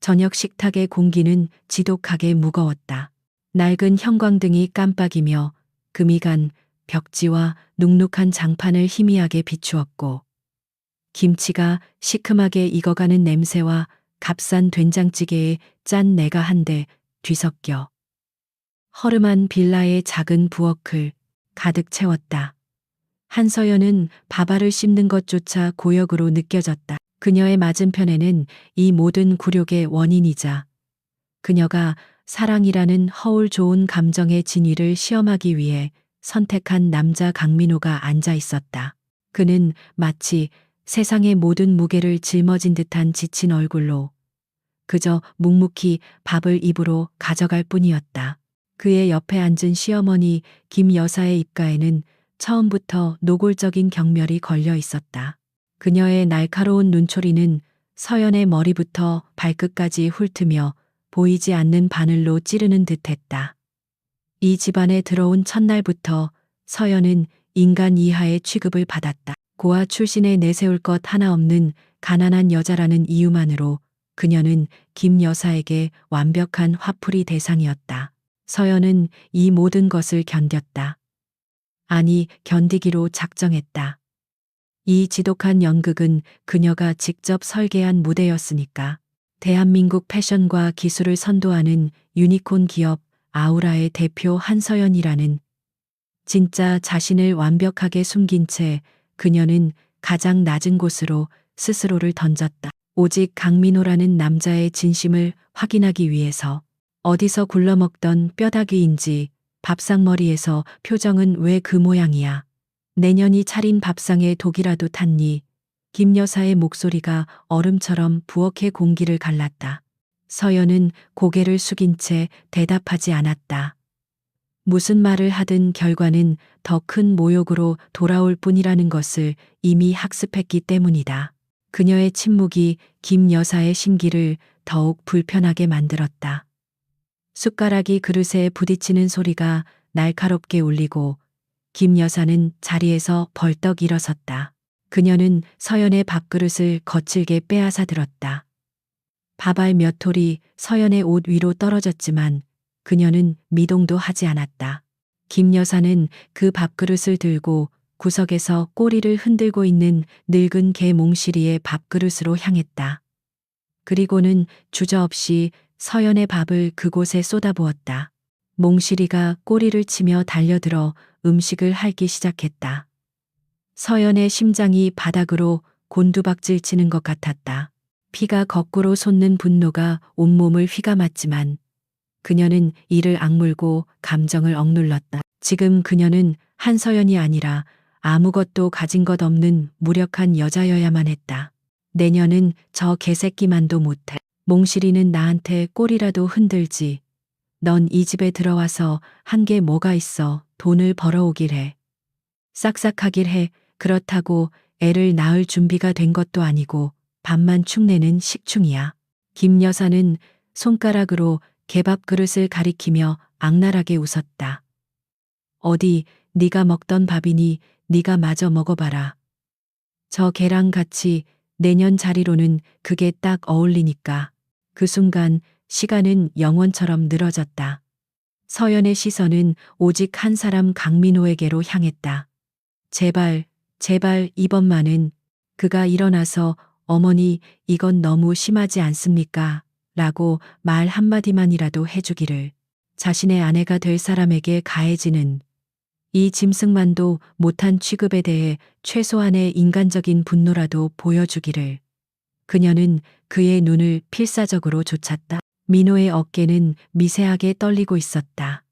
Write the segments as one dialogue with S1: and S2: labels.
S1: 저녁 식탁의 공기는 지독하게 무거웠다. 낡은 형광등이 깜빡이며 금이 간 벽지와 눅눅한 장판을 희미하게 비추었고, 김치가 시큼하게 익어가는 냄새와 값싼 된장찌개에 짠 내가 한데 뒤섞여 허름한 빌라의 작은 부엌을 가득 채웠다. 한서연은 밥알을 씹는 것조차 고역으로 느껴졌다. 그녀의 맞은편에는 이 모든 굴욕의 원인이자 그녀가 사랑이라는 허울 좋은 감정의 진위를 시험하기 위해 선택한 남자 강민호가 앉아 있었다. 그는 마치 세상의 모든 무게를 짊어진 듯한 지친 얼굴로 그저 묵묵히 밥을 입으로 가져갈 뿐이었다. 그의 옆에 앉은 시어머니 김 여사의 입가에는 처음부터 노골적인 경멸이 걸려 있었다. 그녀의 날카로운 눈초리는 서연의 머리부터 발끝까지 훑으며 보이지 않는 바늘로 찌르는 듯했다. 이 집안에 들어온 첫날부터 서연은 인간 이하의 취급을 받았다. 고아 출신에 내세울 것 하나 없는 가난한 여자라는 이유만으로 그녀는 김 여사에게 완벽한 화풀이 대상이었다. 서연은 이 모든 것을 견뎠다. 아니, 견디기로 작정했다. 이 지독한 연극은 그녀가 직접 설계한 무대였으니까. 대한민국 패션과 기술을 선도하는 유니콘 기업 아우라의 대표 한서연이라는 진짜 자신을 완벽하게 숨긴 채 그녀는 가장 낮은 곳으로 스스로를 던졌다. 오직 강민호라는 남자의 진심을 확인하기 위해서. 어디서 굴러먹던 뼈다귀인지 밥상머리에서 표정은 왜 그 모양이야. 내년이 차린 밥상에 독이라도 탔니? 김 여사의 목소리가 얼음처럼 부엌의 공기를 갈랐다. 서연은 고개를 숙인 채 대답하지 않았다. 무슨 말을 하든 결과는 더 큰 모욕으로 돌아올 뿐이라는 것을 이미 학습했기 때문이다. 그녀의 침묵이 김 여사의 심기를 더욱 불편하게 만들었다. 숟가락이 그릇에 부딪히는 소리가 날카롭게 울리고 김 여사는 자리에서 벌떡 일어섰다. 그녀는 서연의 밥그릇을 거칠게 빼앗아 들었다. 밥알 몇 톨이 서연의 옷 위로 떨어졌지만 그녀는 미동도 하지 않았다. 김 여사는 그 밥그릇을 들고 구석에서 꼬리를 흔들고 있는 늙은 개 몽실이의 밥그릇으로 향했다. 그리고는 주저없이 서연의 밥을 그곳에 쏟아부었다. 몽실이가 꼬리를 치며 달려들어 음식을 핥기 시작했다. 서연의 심장이 바닥으로 곤두박질 치는 것 같았다. 피가 거꾸로 솟는 분노가 온몸을 휘감았지만 그녀는 이를 악물고 감정을 억눌렀다. 지금 그녀는 한서연이 아니라 아무것도 가진 것 없는 무력한 여자여야만 했다. 내년은 저 개새끼만도 못해. 몽실이는 나한테 꼬리라도 흔들지. 넌 이 집에 들어와서 한 게 뭐가 있어. 돈을 벌어오길 해. 싹싹하길 해. 그렇다고 애를 낳을 준비가 된 것도 아니고 밥만 축내는 식충이야. 김 여사는 손가락으로 개밥 그릇을 가리키며 악랄하게 웃었다. 어디 네가 먹던 밥이니 네가 마저 먹어봐라. 저 개랑 같이 내년 자리로는 그게 딱 어울리니까. 그 순간 시간은 영원처럼 늘어졌다. 서연의 시선은 오직 한 사람 강민호에게로 향했다. 제발, 제발 이번만은. 그가 일어나서 어머니 이건 너무 심하지 않습니까? 라고 말 한마디만이라도 해주기를. 자신의 아내가 될 사람에게 가해지는 이 짐승만도 못한 취급에 대해 최소한의 인간적인 분노라도 보여주기를. 그녀는 그의 눈을 필사적으로 좇았다. 민호의 어깨는 미세하게 떨리고 있었다.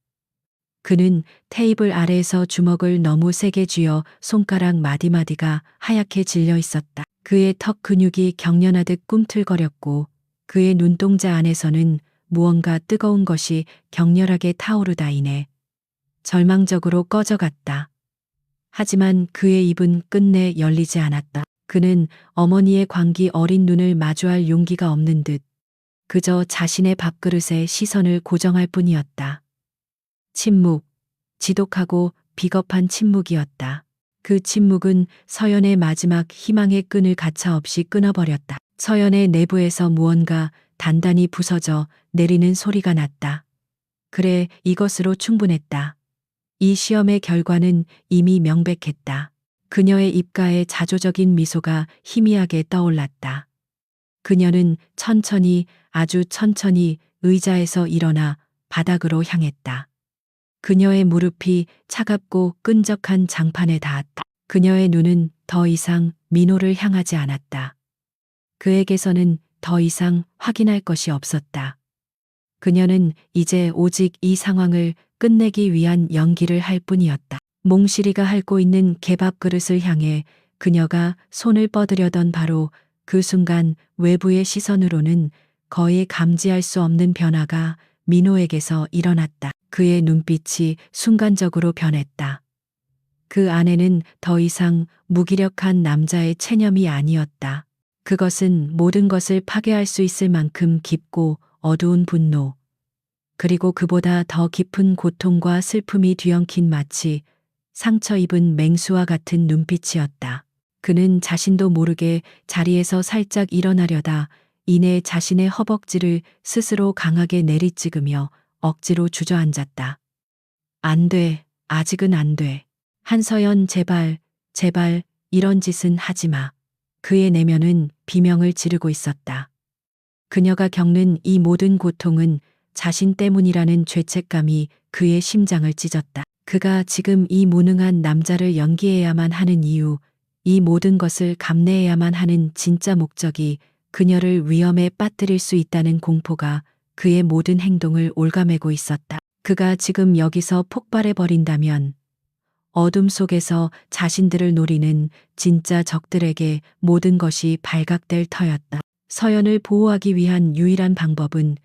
S1: 그는 테이블 아래에서 주먹을 너무 세게 쥐어 손가락 마디마디가 하얗게 질려 있었다. 그의 턱 근육이 경련하듯 꿈틀거렸고 그의 눈동자 안에서는 무언가 뜨거운 것이 격렬하게 타오르다 이내 절망적으로 꺼져갔다. 하지만 그의 입은 끝내 열리지 않았다. 그는 어머니의 광기 어린 눈을 마주할 용기가 없는 듯 그저 자신의 밥그릇에 시선을 고정할 뿐이었다. 침묵, 지독하고 비겁한 침묵이었다. 그 침묵은 서연의 마지막 희망의 끈을 가차없이 끊어버렸다. 서연의 내부에서 무언가 단단히 부서져 내리는 소리가 났다. 그래, 이것으로 충분했다. 이 시험의 결과는 이미 명백했다. 그녀의 입가에 자조적인 미소가 희미하게 떠올랐다. 그녀는 천천히, 아주 천천히 의자에서 일어나 바닥으로 향했다. 그녀의 무릎이 차갑고 끈적한 장판에 닿았다. 그녀의 눈은 더 이상 민호를 향하지 않았다. 그에게서는 더 이상 확인할 것이 없었다. 그녀는 이제 오직 이 상황을 끝내기 위한 연기를 할 뿐이었다. 몽실이가 핥고 있는 개밥 그릇을 향해 그녀가 손을 뻗으려던 바로 그 순간 외부의 시선으로는 거의 감지할 수 없는 변화가 민호에게서 일어났다. 그의 눈빛이 순간적으로 변했다. 그 안에는 더 이상 무기력한 남자의 체념이 아니었다. 그것은 모든 것을 파괴할 수 있을 만큼 깊고 어두운 분노, 그리고 그보다 더 깊은 고통과 슬픔이 뒤엉킨 마치 상처 입은 맹수와 같은 눈빛이었다. 그는 자신도 모르게 자리에서 살짝 일어나려다 이내 자신의 허벅지를 스스로 강하게 내리찍으며 억지로 주저앉았다. 안 돼, 아직은 안 돼. 한서연, 제발, 제발, 이런 짓은 하지 마. 그의 내면은 비명을 지르고 있었다. 그녀가 겪는 이 모든 고통은 자신 때문이라는 죄책감이 그의 심장을 찢었다. 그가 지금 이 무능한 남자를 연기해야만 하는 이유, 이 모든 것을 감내해야만 하는 진짜 목적이 그녀를 위험에 빠뜨릴 수 있다는 공포가 그의 모든 행동을 올가매고 있었다. 그가 지금 여기서 폭발해버린다면 어둠 속에서 자신들을 노리는 진짜 적들에게 모든 것이 발각될 터였다. 서연을 보호하기 위한 유일한 방법은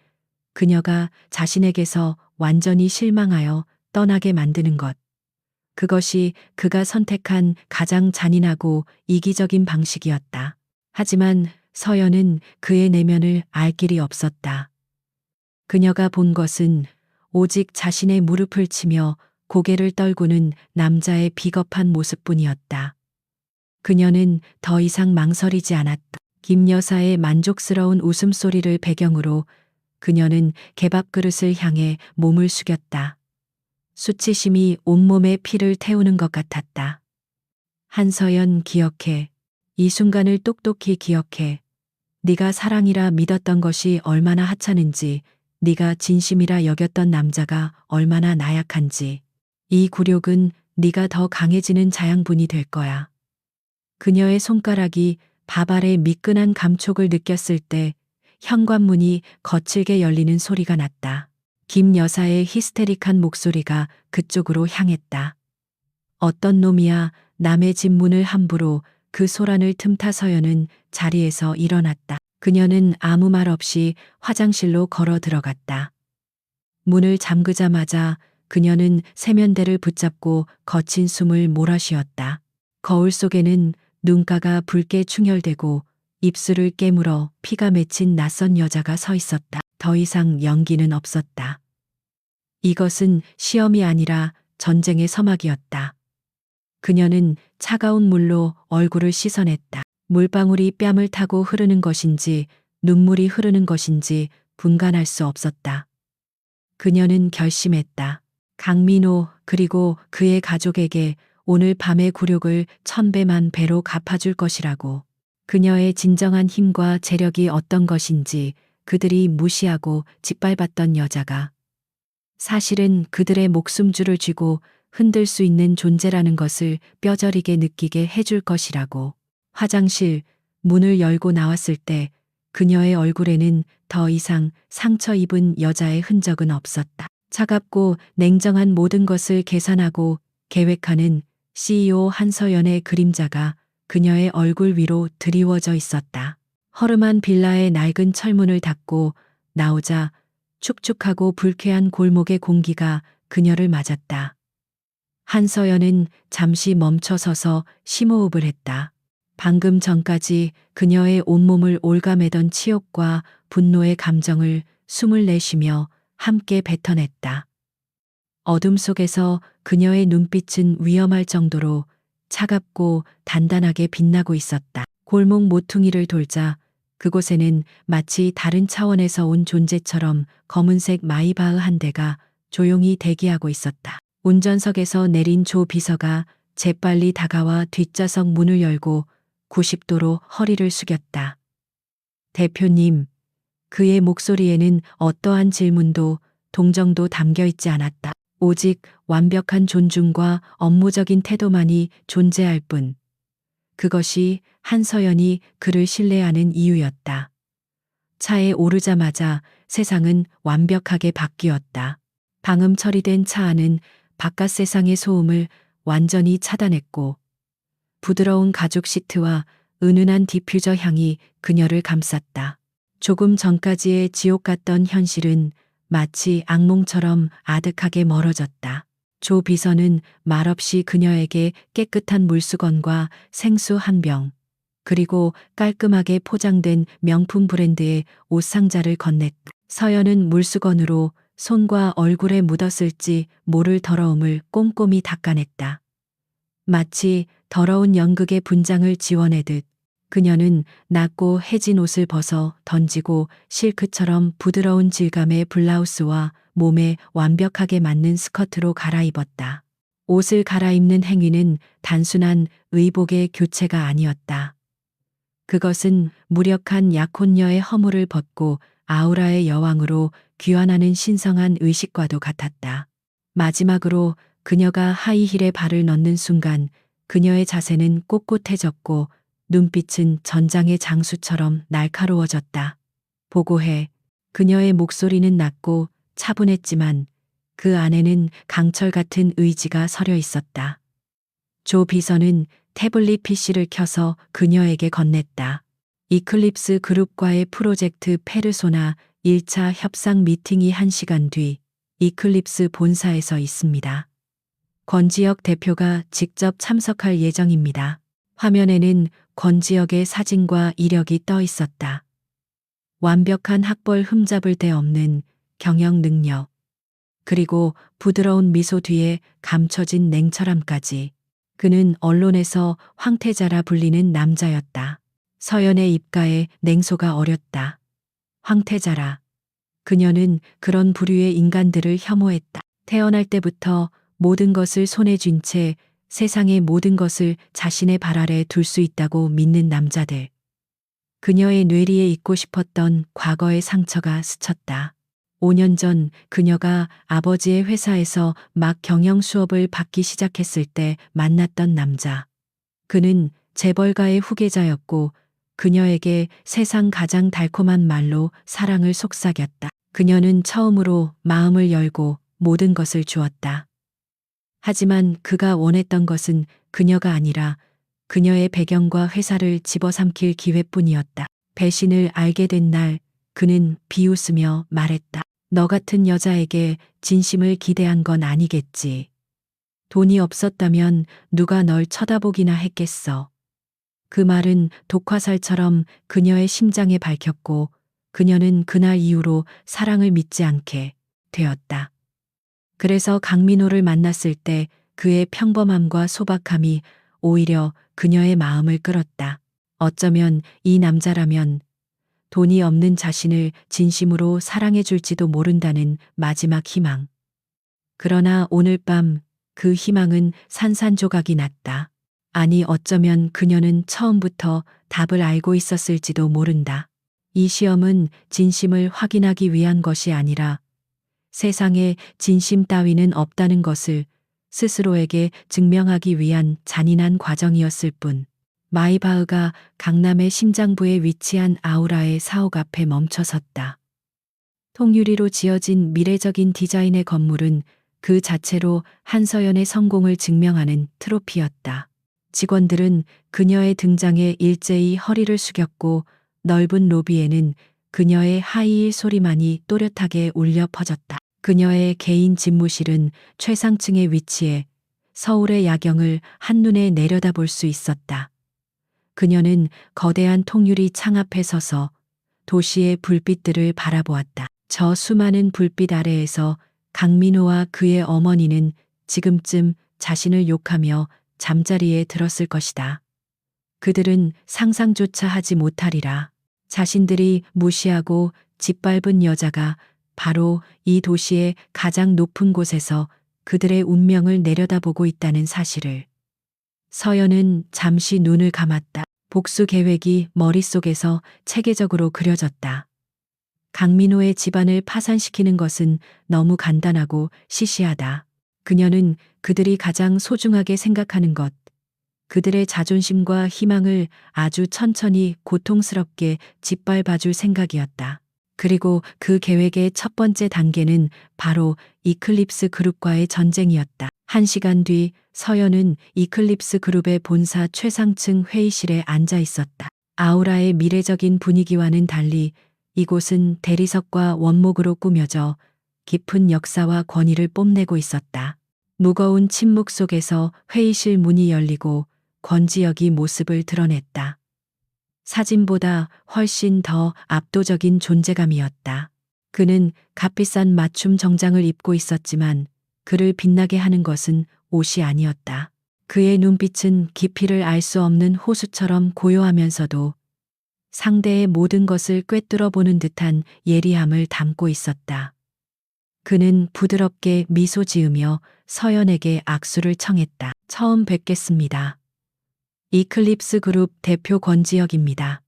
S1: 그녀가 자신에게서 완전히 실망하여 떠나게 만드는 것. 그것이 그가 선택한 가장 잔인하고 이기적인 방식이었다. 하지만 서연은 그의 내면을 알 길이 없었다. 그녀가 본 것은 오직 자신의 무릎을 치며 고개를 떨구는 남자의 비겁한 모습뿐이었다. 그녀는 더 이상 망설이지 않았다. 김 여사의 만족스러운 웃음소리를 배경으로 그녀는 개밥 그릇을 향해 몸을 숙였다. 수치심이 온몸에 피를 태우는 것 같았다. 한서연, 기억해. 이 순간을 똑똑히 기억해. 네가 사랑이라 믿었던 것이 얼마나 하찮은지, 네가 진심이라 여겼던 남자가 얼마나 나약한지. 이 굴욕은 네가 더 강해지는 자양분이 될 거야. 그녀의 손가락이 밥 아래 미끈한 감촉을 느꼈을 때 현관문이 거칠게 열리는 소리가 났다. 김 여사의 히스테릭한 목소리가 그쪽으로 향했다. 어떤 놈이야, 남의 집 문을 함부로. 그 소란을 틈타 서연은 자리에서 일어났다. 그녀는 아무 말 없이 화장실로 걸어 들어갔다. 문을 잠그자마자 그녀는 세면대를 붙잡고 거친 숨을 몰아쉬었다. 거울 속에는 눈가가 붉게 충혈되고 입술을 깨물어 피가 맺힌 낯선 여자가 서 있었다. 더 이상 연기는 없었다. 이것은 시험이 아니라 전쟁의 서막이었다. 그녀는 차가운 물로 얼굴을 씻어냈다. 물방울이 뺨을 타고 흐르는 것인지 눈물이 흐르는 것인지 분간할 수 없었다. 그녀는 결심했다. 강민호 그리고 그의 가족에게 오늘 밤의 굴욕을 1000배만 배로 갚아줄 것이라고. 그녀의 진정한 힘과 재력이 어떤 것인지 그들이 무시하고 짓밟았던 여자가 사실은 그들의 목숨줄을 쥐고 흔들 수 있는 존재라는 것을 뼈저리게 느끼게 해줄 것이라고. 화장실 문을 열고 나왔을 때 그녀의 얼굴에는 더 이상 상처 입은 여자의 흔적은 없었다. 차갑고 냉정한 모든 것을 계산하고 계획하는 CEO 한서연의 그림자가 그녀의 얼굴 위로 드리워져 있었다. 허름한 빌라의 낡은 철문을 닫고 나오자 축축하고 불쾌한 골목의 공기가 그녀를 맞았다. 한서연은 잠시 멈춰서서 심호흡을 했다. 방금 전까지 그녀의 온몸을 올가매던 치욕과 분노의 감정을 숨을 내쉬며 함께 뱉어냈다. 어둠 속에서 그녀의 눈빛은 위험할 정도로 차갑고 단단하게 빛나고 있었다. 골목 모퉁이를 돌자 그곳에는 마치 다른 차원에서 온 존재처럼 검은색 마이바흐 한 대가 조용히 대기하고 있었다. 운전석에서 내린 조 비서가 재빨리 다가와 뒷좌석 문을 열고 90도로 허리를 숙였다. 대표님, 그의 목소리에는 어떠한 질문도 동정도 담겨 있지 않았다. 오직 완벽한 존중과 업무적인 태도만이 존재할 뿐. 그것이 한서연이 그를 신뢰하는 이유였다. 차에 오르자마자 세상은 완벽하게 바뀌었다. 방음 처리된 차 안은 바깥 세상의 소음을 완전히 차단했고 부드러운 가죽 시트와 은은한 디퓨저 향이 그녀를 감쌌다. 조금 전까지의 지옥 같던 현실은 마치 악몽처럼 아득하게 멀어졌다. 조 비서는 말없이 그녀에게 깨끗한 물수건과 생수 한 병, 그리고 깔끔하게 포장된 명품 브랜드의 옷상자를 건넸다. 서연은 물수건으로 손과 얼굴에 묻었을지 모를 더러움을 꼼꼼히 닦아냈다. 마치 더러운 연극의 분장을 지워내듯 그녀는 낡고 해진 옷을 벗어 던지고 실크처럼 부드러운 질감의 블라우스와 몸에 완벽하게 맞는 스커트로 갈아입었다. 옷을 갈아입는 행위는 단순한 의복의 교체가 아니었다. 그것은 무력한 약혼녀의 허물을 벗고 아우라의 여왕으로 귀환하는 신성한 의식과도 같았다. 마지막으로 그녀가 하이힐에 발을 넣는 순간 그녀의 자세는 꼿꼿해졌고 눈빛은 전장의 장수처럼 날카로워졌다. 보고해. 그녀의 목소리는 낮고 차분했지만 그 안에는 강철 같은 의지가 서려 있었다. 조 비서는 태블릿 PC를 켜서 그녀에게 건넸다. 이클립스 그룹과의 프로젝트 페르소나 1차 협상 미팅이 1시간 뒤 이클립스 본사에서 있습니다. 권지혁 대표가 직접 참석할 예정입니다. 화면에는 권지혁의 사진과 이력이 떠 있었다. 완벽한 학벌 흠잡을 데 없는 경영 능력, 그리고 부드러운 미소 뒤에 감춰진 냉철함까지. 그는 언론에서 황태자라 불리는 남자였다. 서연의 입가에 냉소가 어렸다. 황태자라. 그녀는 그런 부류의 인간들을 혐오했다. 태어날 때부터 모든 것을 손에 쥔 채 세상의 모든 것을 자신의 발 아래 둘 수 있다고 믿는 남자들. 그녀의 뇌리에 잊고 싶었던 과거의 상처가 스쳤다. 5년 전 그녀가 아버지의 회사에서 막 경영 수업을 받기 시작했을 때 만났던 남자. 그는 재벌가의 후계자였고 그녀에게 세상 가장 달콤한 말로 사랑을 속삭였다. 그녀는 처음으로 마음을 열고 모든 것을 주었다. 하지만 그가 원했던 것은 그녀가 아니라 그녀의 배경과 회사를 집어삼킬 기회뿐이었다. 배신을 알게 된 날 그는 비웃으며 말했다. 너 같은 여자에게 진심을 기대한 건 아니겠지. 돈이 없었다면 누가 널 쳐다보기나 했겠어. 그 말은 독화살처럼 그녀의 심장에 밝혔고 그녀는 그날 이후로 사랑을 믿지 않게 되었다. 그래서 강민호를 만났을 때 그의 평범함과 소박함이 오히려 그녀의 마음을 끌었다. 어쩌면 이 남자라면 돈이 없는 자신을 진심으로 사랑해 줄지도 모른다는 마지막 희망. 그러나 오늘 밤 그 희망은 산산조각이 났다. 아니 어쩌면 그녀는 처음부터 답을 알고 있었을지도 모른다. 이 시험은 진심을 확인하기 위한 것이 아니라 세상에 진심 따위는 없다는 것을 스스로에게 증명하기 위한 잔인한 과정이었을 뿐. 마이바흐가 강남의 심장부에 위치한 아우라의 사옥 앞에 멈춰섰다. 통유리로 지어진 미래적인 디자인의 건물은 그 자체로 한서연의 성공을 증명하는 트로피였다. 직원들은 그녀의 등장에 일제히 허리를 숙였고 넓은 로비에는 그녀의 하이힐 소리만이 또렷하게 울려 퍼졌다. 그녀의 개인 집무실은 최상층에 위치해 서울의 야경을 한눈에 내려다볼 수 있었다. 그녀는 거대한 통유리 창 앞에 서서 도시의 불빛들을 바라보았다. 저 수많은 불빛 아래에서 강민호와 그의 어머니는 지금쯤 자신을 욕하며 잠자리에 들었을 것이다. 그들은 상상조차 하지 못하리라. 자신들이 무시하고 짓밟은 여자가 바로 이 도시의 가장 높은 곳에서 그들의 운명을 내려다보고 있다는 사실을. 서연은 잠시 눈을 감았다. 복수 계획이 머릿속에서 체계적으로 그려졌다. 강민호의 집안을 파산시키는 것은 너무 간단하고 시시하다. 그녀는 그들이 가장 소중하게 생각하는 것, 그들의 자존심과 희망을 아주 천천히 고통스럽게 짓밟아줄 생각이었다. 그리고 그 계획의 첫 번째 단계는 바로 이클립스 그룹과의 전쟁이었다. 1시간 뒤 서연은 이클립스 그룹의 본사 최상층 회의실에 앉아 있었다. 아우라의 미래적인 분위기와는 달리 이곳은 대리석과 원목으로 꾸며져 깊은 역사와 권위를 뽐내고 있었다. 무거운 침묵 속에서 회의실 문이 열리고 권지혁이 모습을 드러냈다. 사진보다 훨씬 더 압도적인 존재감이었다. 그는 값비싼 맞춤 정장을 입고 있었지만 그를 빛나게 하는 것은 옷이 아니었다. 그의 눈빛은 깊이를 알 수 없는 호수처럼 고요하면서도 상대의 모든 것을 꿰뚫어 보는 듯한 예리함을 담고 있었다. 그는 부드럽게 미소 지으며 서연에게 악수를 청했다. 처음 뵙겠습니다. 이클립스 그룹 대표 권지혁입니다.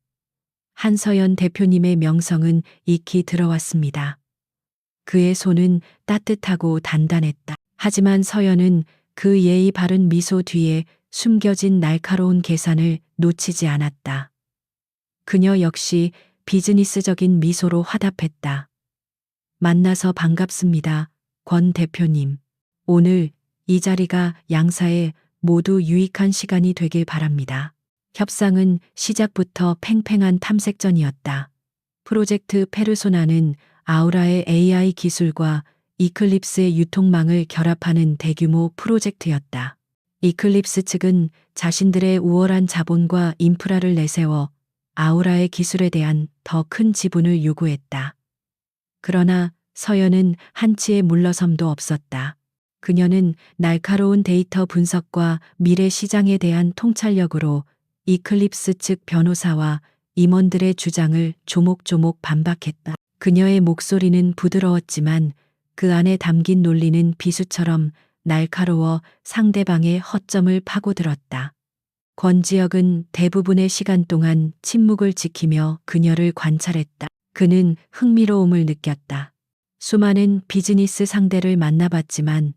S1: 한서연 대표님의 명성은 익히 들어왔습니다. 그의 손은 따뜻하고 단단했다. 하지만 서연은 그 예의 바른 미소 뒤에 숨겨진 날카로운 계산을 놓치지 않았다. 그녀 역시 비즈니스적인 미소로 화답했다. 만나서 반갑습니다, 권 대표님. 오늘 이 자리가 양사에 모두 유익한 시간이 되길 바랍니다. 협상은 시작부터 팽팽한 탐색전이었다. 프로젝트 페르소나는 아우라의 AI 기술과 이클립스의 유통망을 결합하는 대규모 프로젝트였다. 이클립스 측은 자신들의 우월한 자본과 인프라를 내세워 아우라의 기술에 대한 더 큰 지분을 요구했다. 그러나 서연은 한치의 물러섬도 없었다. 그녀는 날카로운 데이터 분석과 미래 시장에 대한 통찰력으로 이클립스 측 변호사와 임원들의 주장을 조목조목 반박했다. 그녀의 목소리는 부드러웠지만 그 안에 담긴 논리는 비수처럼 날카로워 상대방의 허점을 파고들었다. 권지혁은 대부분의 시간 동안 침묵을 지키며 그녀를 관찰했다. 그는 흥미로움을 느꼈다. 수많은 비즈니스 상대를 만나봤지만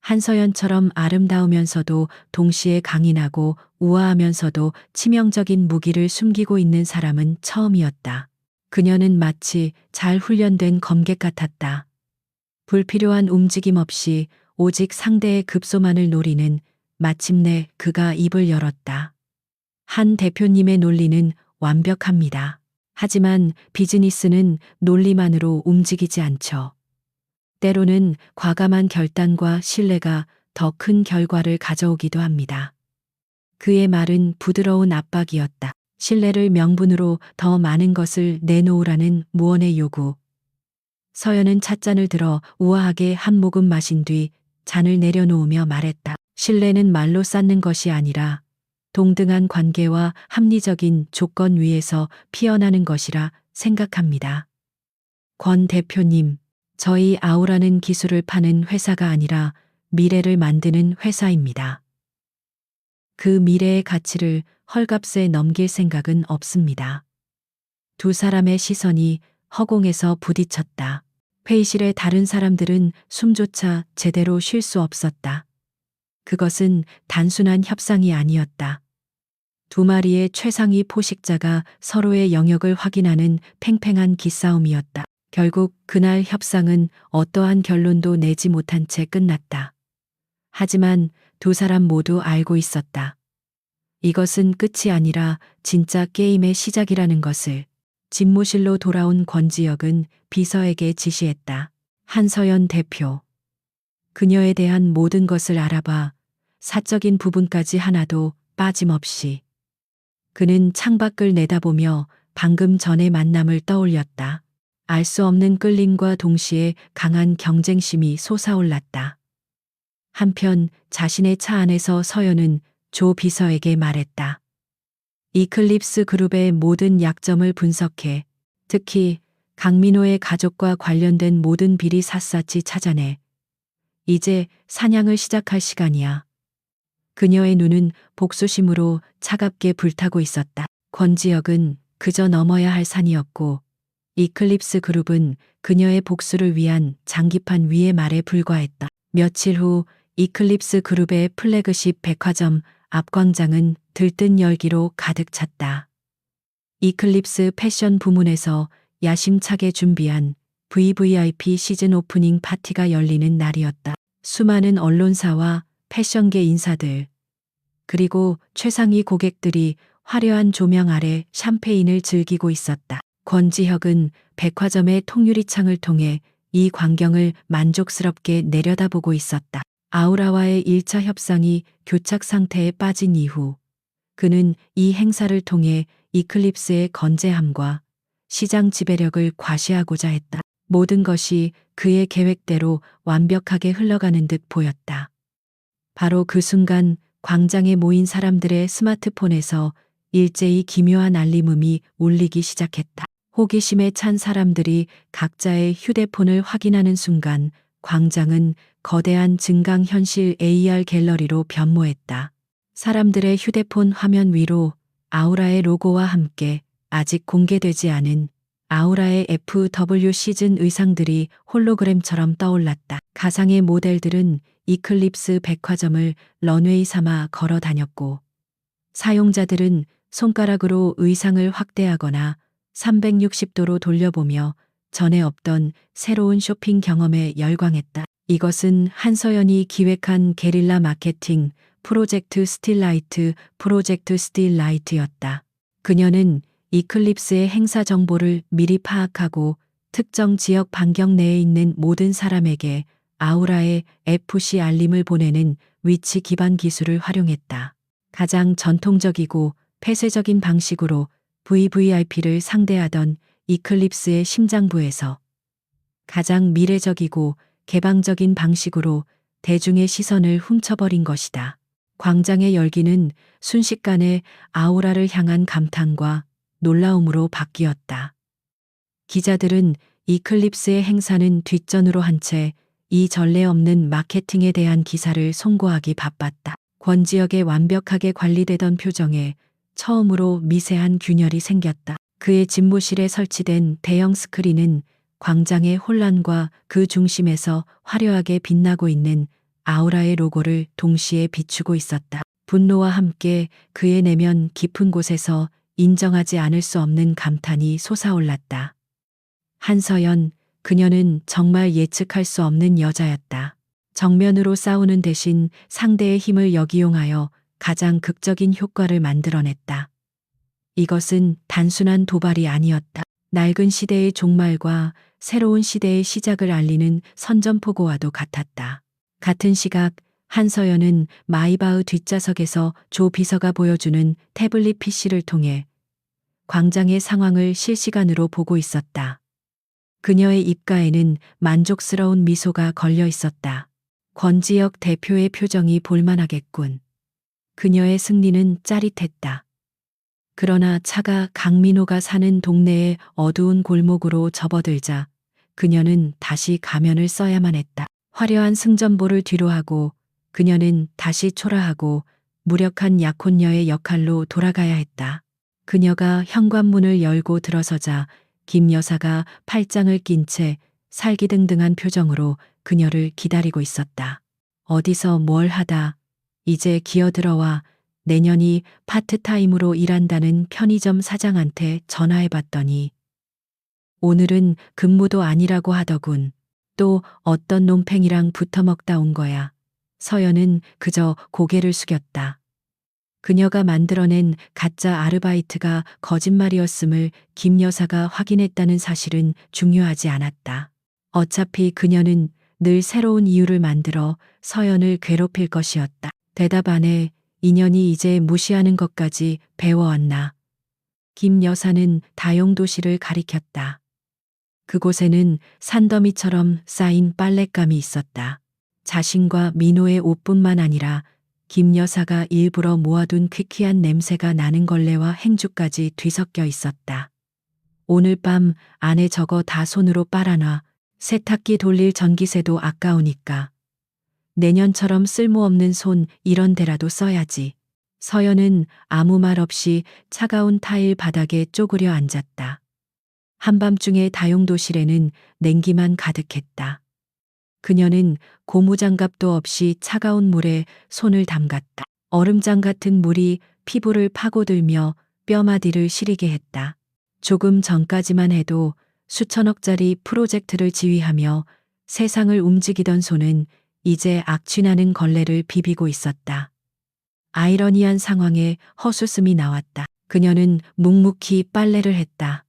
S1: 한서연처럼 아름다우면서도 동시에 강인하고 우아하면서도 치명적인 무기를 숨기고 있는 사람은 처음이었다. 그녀는 마치 잘 훈련된 검객 같았다. 불필요한 움직임 없이 오직 상대의 급소만을 노리는. 마침내 그가 입을 열었다. 한 대표님의 논리는 완벽합니다. 하지만 비즈니스는 논리만으로 움직이지 않죠. 때로는 과감한 결단과 신뢰가 더 큰 결과를 가져오기도 합니다. 그의 말은 부드러운 압박이었다. 신뢰를 명분으로 더 많은 것을 내놓으라는 무언의 요구. 서연은 찻잔을 들어 우아하게 한 모금 마신 뒤 잔을 내려놓으며 말했다. 신뢰는 말로 쌓는 것이 아니라 동등한 관계와 합리적인 조건 위에서 피어나는 것이라 생각합니다. 권 대표님, 저희 아우라는 기술을 파는 회사가 아니라 미래를 만드는 회사입니다. 그 미래의 가치를 헐값에 넘길 생각은 없습니다. 두 사람의 시선이 허공에서 부딪혔다. 회의실의 다른 사람들은 숨조차 제대로 쉴 수 없었다. 그것은 단순한 협상이 아니었다. 두 마리의 최상위 포식자가 서로의 영역을 확인하는 팽팽한 기싸움이었다. 결국 그날 협상은 어떠한 결론도 내지 못한 채 끝났다. 하지만 두 사람 모두 알고 있었다. 이것은 끝이 아니라 진짜 게임의 시작이라는 것을. 집무실로 돌아온 권지혁은 비서에게 지시했다. 한서연 대표. 그녀에 대한 모든 것을 알아봐. 사적인 부분까지 하나도 빠짐없이. 그는 창밖을 내다보며 방금 전의 만남을 떠올렸다. 알 수 없는 끌림과 동시에 강한 경쟁심이 솟아올랐다. 한편 자신의 차 안에서 서연은 조 비서에게 말했다. 이클립스 그룹의 모든 약점을 분석해 특히 강민호의 가족과 관련된 모든 비리 샅샅이 찾아내 이제 사냥을 시작할 시간이야. 그녀의 눈은 복수심으로 차갑게 불타고 있었다. 권지혁은 그저 넘어야 할 산이었고 이클립스 그룹은 그녀의 복수를 위한 장기판 위의 말에 불과했다. 며칠 후 이클립스 그룹의 플래그십 백화점 앞 광장은 들뜬 열기로 가득 찼다. 이클립스 패션 부문에서 야심차게 준비한 VVIP 시즌 오프닝 파티가 열리는 날이었다. 수많은 언론사와 패션계 인사들, 그리고 최상위 고객들이 화려한 조명 아래 샴페인을 즐기고 있었다. 권지혁은 백화점의 통유리창을 통해 이 광경을 만족스럽게 내려다보고 있었다. 아우라와의 1차 협상이 교착 상태에 빠진 이후 그는 이 행사를 통해 이클립스의 건재함과 시장 지배력을 과시하고자 했다. 모든 것이 그의 계획대로 완벽하게 흘러가는 듯 보였다. 바로 그 순간 광장에 모인 사람들의 스마트폰에서 일제히 기묘한 알림음이 울리기 시작했다. 호기심에 찬 사람들이 각자의 휴대폰을 확인하는 순간 광장은 거대한 증강현실 AR 갤러리로 변모했다. 사람들의 휴대폰 화면 위로 아우라의 로고와 함께 아직 공개되지 않은 아우라의 FW 시즌 의상들이 홀로그램처럼 떠올랐다. 가상의 모델들은 이클립스 백화점을 런웨이 삼아 걸어 다녔고 사용자들은 손가락으로 의상을 확대하거나 360도로 돌려보며 전에 없던 새로운 쇼핑 경험에 열광했다. 이것은 한서연이 기획한 게릴라 마케팅 프로젝트 스틸라이트였다. 그녀는 이클립스의 행사 정보를 미리 파악하고 특정 지역 반경 내에 있는 모든 사람에게 아우라의 FC 알림을 보내는 위치 기반 기술을 활용했다. 가장 전통적이고 폐쇄적인 방식으로 VVIP를 상대하던 이클립스의 심장부에서 가장 미래적이고 개방적인 방식으로 대중의 시선을 훔쳐버린 것이다. 광장의 열기는 순식간에 아우라를 향한 감탄과 놀라움으로 바뀌었다. 기자들은 이클립스의 행사는 뒷전으로 한 채 이 전례 없는 마케팅에 대한 기사를 송고하기 바빴다. 권지혁의 완벽하게 관리되던 표정에 처음으로 미세한 균열이 생겼다. 그의 집무실에 설치된 대형 스크린은 광장의 혼란과 그 중심에서 화려하게 빛나고 있는 아우라의 로고를 동시에 비추고 있었다. 분노와 함께 그의 내면 깊은 곳에서 인정하지 않을 수 없는 감탄이 솟아올랐다. 한서연, 그녀는 정말 예측할 수 없는 여자였다. 정면으로 싸우는 대신 상대의 힘을 역이용하여 가장 극적인 효과를 만들어냈다. 이것은 단순한 도발이 아니었다. 낡은 시대의 종말과 새로운 시대의 시작을 알리는 선전포고와도 같았다. 같은 시각 한서연은 마이바흐 뒷좌석에서 조 비서가 보여주는 태블릿 PC를 통해 광장의 상황을 실시간으로 보고 있었다. 그녀의 입가에는 만족스러운 미소가 걸려 있었다. 권지혁 대표의 표정이 볼만하겠군. 그녀의 승리는 짜릿했다. 그러나 차가 강민호가 사는 동네의 어두운 골목으로 접어들자 그녀는 다시 가면을 써야만 했다. 화려한 승전보를 뒤로하고 그녀는 다시 초라하고 무력한 약혼녀의 역할로 돌아가야 했다. 그녀가 현관문을 열고 들어서자 김 여사가 팔짱을 낀 채 살기등등한 표정으로 그녀를 기다리고 있었다. 어디서 뭘 하다 이제 기어들어와 내년이 파트타임으로 일한다는 편의점 사장한테 전화해봤더니 오늘은 근무도 아니라고 하더군. 또 어떤 놈팽이랑 붙어먹다 온 거야. 서연은 그저 고개를 숙였다. 그녀가 만들어낸 가짜 아르바이트가 거짓말이었음을 김 여사가 확인했다는 사실은 중요하지 않았다. 어차피 그녀는 늘 새로운 이유를 만들어 서연을 괴롭힐 것이었다. 대답 안에 인연이 이제 무시하는 것까지 배워왔나. 김 여사는 다용도실을 가리켰다. 그곳에는 산더미처럼 쌓인 빨랫감이 있었다. 자신과 민호의 옷뿐만 아니라 김 여사가 일부러 모아둔 퀴퀴한 냄새가 나는 걸레와 행주까지 뒤섞여 있었다. 오늘 밤 안에 저거 다 손으로 빨아놔. 세탁기 돌릴 전기세도 아까우니까. 내년처럼 쓸모없는 손 이런 데라도 써야지. 서연은 아무 말 없이 차가운 타일 바닥에 쪼그려 앉았다. 한밤중에 다용도실에는 냉기만 가득했다. 그녀는 고무장갑도 없이 차가운 물에 손을 담갔다. 얼음장 같은 물이 피부를 파고들며 뼈마디를 시리게 했다. 조금 전까지만 해도 수천억짜리 프로젝트를 지휘하며 세상을 움직이던 손은 이제 악취나는 걸레를 비비고 있었다. 아이러니한 상황에 허수음이 나왔다. 그녀는 묵묵히 빨래를 했다.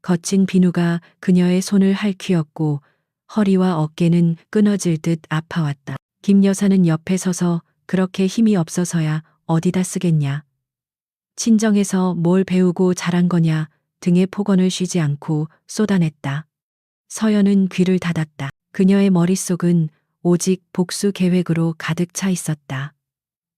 S1: 거친 비누가 그녀의 손을 핥히었고 허리와 어깨는 끊어질 듯 아파왔다. 김 여사는 옆에 서서 그렇게 힘이 없어서야 어디다 쓰겠냐. 친정에서 뭘 배우고 자란 거냐 등의 폭언을 쉬지 않고 쏟아냈다. 서연은 귀를 닫았다. 그녀의 머릿속은 오직 복수 계획으로 가득 차 있었다.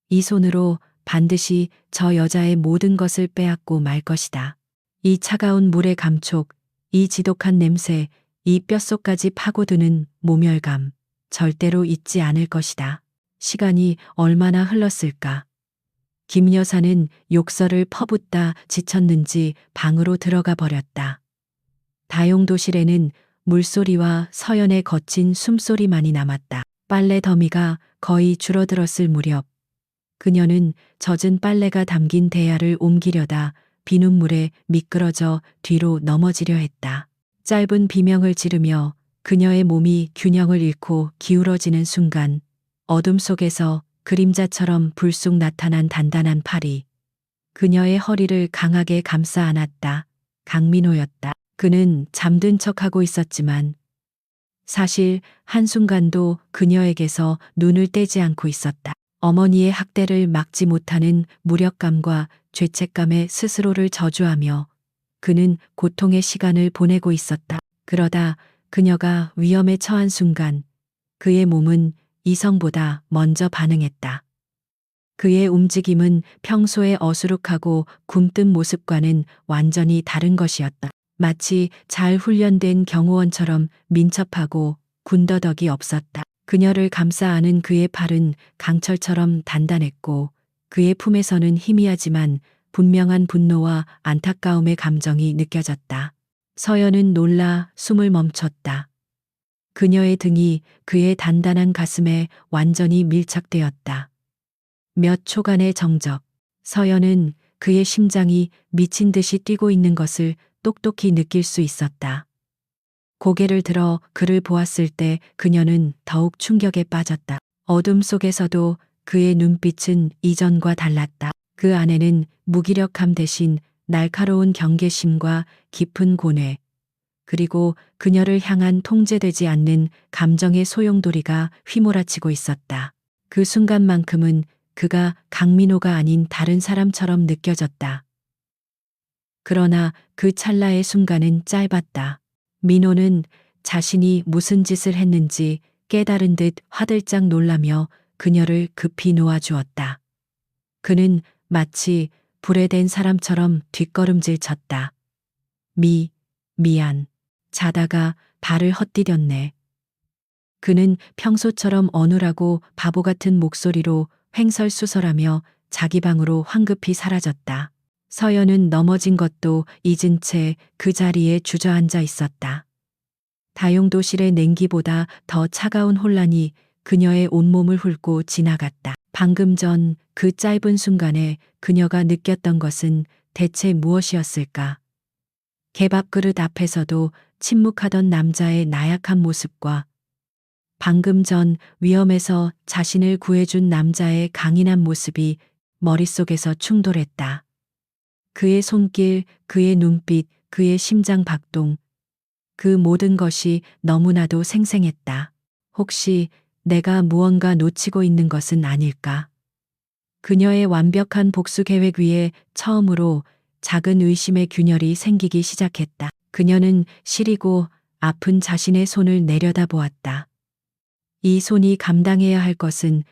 S1: 이 손으로 반드시 저 여자의 모든 것을 빼앗고 말 것이다. 이 차가운 물의 감촉, 이 지독한 냄새, 이 뼛속까지 파고드는 모멸감, 절대로 잊지 않을 것이다. 시간이 얼마나 흘렀을까. 김 여사는 욕설을 퍼붓다 지쳤는지 방으로 들어가 버렸다. 다용도실에는 물소리와 서연의 거친 숨소리만이 남았다. 빨래 더미가 거의 줄어들었을 무렵 그녀는 젖은 빨래가 담긴 대야를 옮기려다 비눗물에 미끄러져 뒤로 넘어지려 했다. 짧은 비명을 지르며 그녀의 몸이 균형을 잃고 기울어지는 순간 어둠 속에서 그림자처럼 불쑥 나타난 단단한 팔이 그녀의 허리를 강하게 감싸 안았다. 강민호였다. 그는 잠든 척하고 있었지만 사실 한순간도 그녀에게서 눈을 떼지 않고 있었다. 어머니의 학대를 막지 못하는 무력감과 죄책감에 스스로를 저주하며 그는 고통의 시간을 보내고 있었다. 그러다 그녀가 위험에 처한 순간 그의 몸은 이성보다 먼저 반응했다. 그의 움직임은 평소의 어수룩하고 굼뜬 모습과는 완전히 다른 것이었다. 마치 잘 훈련된 경호원처럼 민첩하고 군더더기 없었다. 그녀를 감싸 안은 그의 팔은 강철처럼 단단했고 그의 품에서는 희미하지만 분명한 분노와 안타까움의 감정이 느껴졌다. 서연은 놀라 숨을 멈췄다. 그녀의 등이 그의 단단한 가슴에 완전히 밀착되었다. 몇 초간의 정적, 서연은 그의 심장이 미친 듯이 뛰고 있는 것을 똑똑히 느낄 수 있었다. 고개를 들어 그를 보았을 때 그녀는 더욱 충격에 빠졌다. 어둠 속에서도 그의 눈빛은 이전과 달랐다. 그 안에는 무기력함 대신 날카로운 경계심과 깊은 고뇌, 그리고 그녀를 향한 통제되지 않는 감정의 소용돌이가 휘몰아치고 있었다. 그 순간만큼은 그가 강민호가 아닌 다른 사람처럼 느껴졌다. 그러나 그 찰나의 순간은 짧았다. 민호는 자신이 무슨 짓을 했는지 깨달은 듯 화들짝 놀라며 그녀를 급히 놓아주었다. 그는 마치 불에 댄 사람처럼 뒷걸음질 쳤다. 미안. 자다가 발을 헛디뎠네. 그는 평소처럼 어눌하고 바보 같은 목소리로 횡설수설하며 자기 방으로 황급히 사라졌다. 서연은 넘어진 것도 잊은 채 그 자리에 주저앉아 있었다. 다용도실의 냉기보다 더 차가운 혼란이 그녀의 온몸을 훑고 지나갔다. 방금 전 그 짧은 순간에 그녀가 느꼈던 것은 대체 무엇이었을까? 개밥 그릇 앞에서도 침묵하던 남자의 나약한 모습과 방금 전 위험에서 자신을 구해준 남자의 강인한 모습이 머릿속에서 충돌했다. 그의 손길, 그의 눈빛, 그의 심장 박동, 그 모든 것이 너무나도 생생했다. 혹시 내가 무언가 놓치고 있는 것은 아닐까? 그녀의 완벽한 복수 계획 위에 처음으로 작은 의심의 균열이 생기기 시작했다. 그녀는 시리고 아픈 자신의 손을 내려다보았다. 이 손이 감당해야 할 것은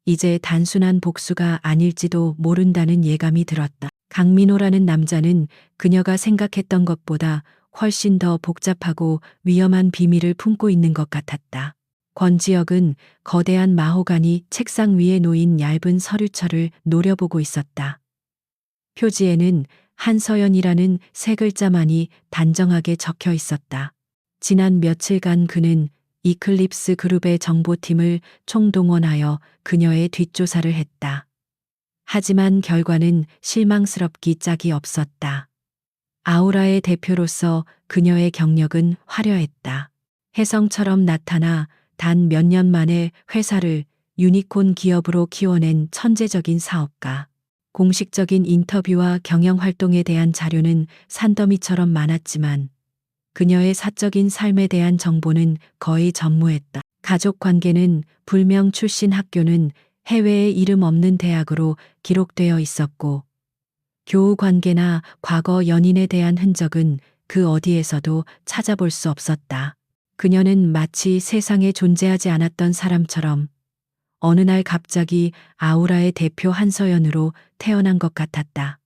S1: 이제 단순한 복수가 아닐지도 모른다는 예감이 들었다. 강민호라는 남자는 그녀가 생각했던 것보다 훨씬 더 복잡하고 위험한 비밀을 품고 있는 것 같았다. 권지혁은 거대한 마호가니 책상 위에 놓인 얇은 서류철을 노려보고 있었다. 표지에는 한서연이라는 세 글자만이 단정하게 적혀 있었다. 지난 며칠간 그는 이클립스 그룹의 정보팀을 총동원하여 그녀의 뒷조사를 했다. 하지만 결과는 실망스럽기 짝이 없었다. 아우라의 대표로서 그녀의 경력은 화려했다. 혜성처럼 나타나 단 몇 년 만에 회사를 유니콘 기업으로 키워낸 천재적인 사업가. 공식적인 인터뷰와 경영 활동에 대한 자료는 산더미처럼 많았지만 그녀의 사적인 삶에 대한 정보는 거의 전무했다. 가족 관계는 불명, 출신 학교는 해외에 이름 없는 대학으로 기록되어 있었고 교우 관계나 과거 연인에 대한 흔적은 그 어디에서도 찾아볼 수 없었다. 그녀는 마치 세상에 존재하지 않았던 사람처럼 어느 날 갑자기 아우라의 대표 한서연으로 태어난 것 같았다.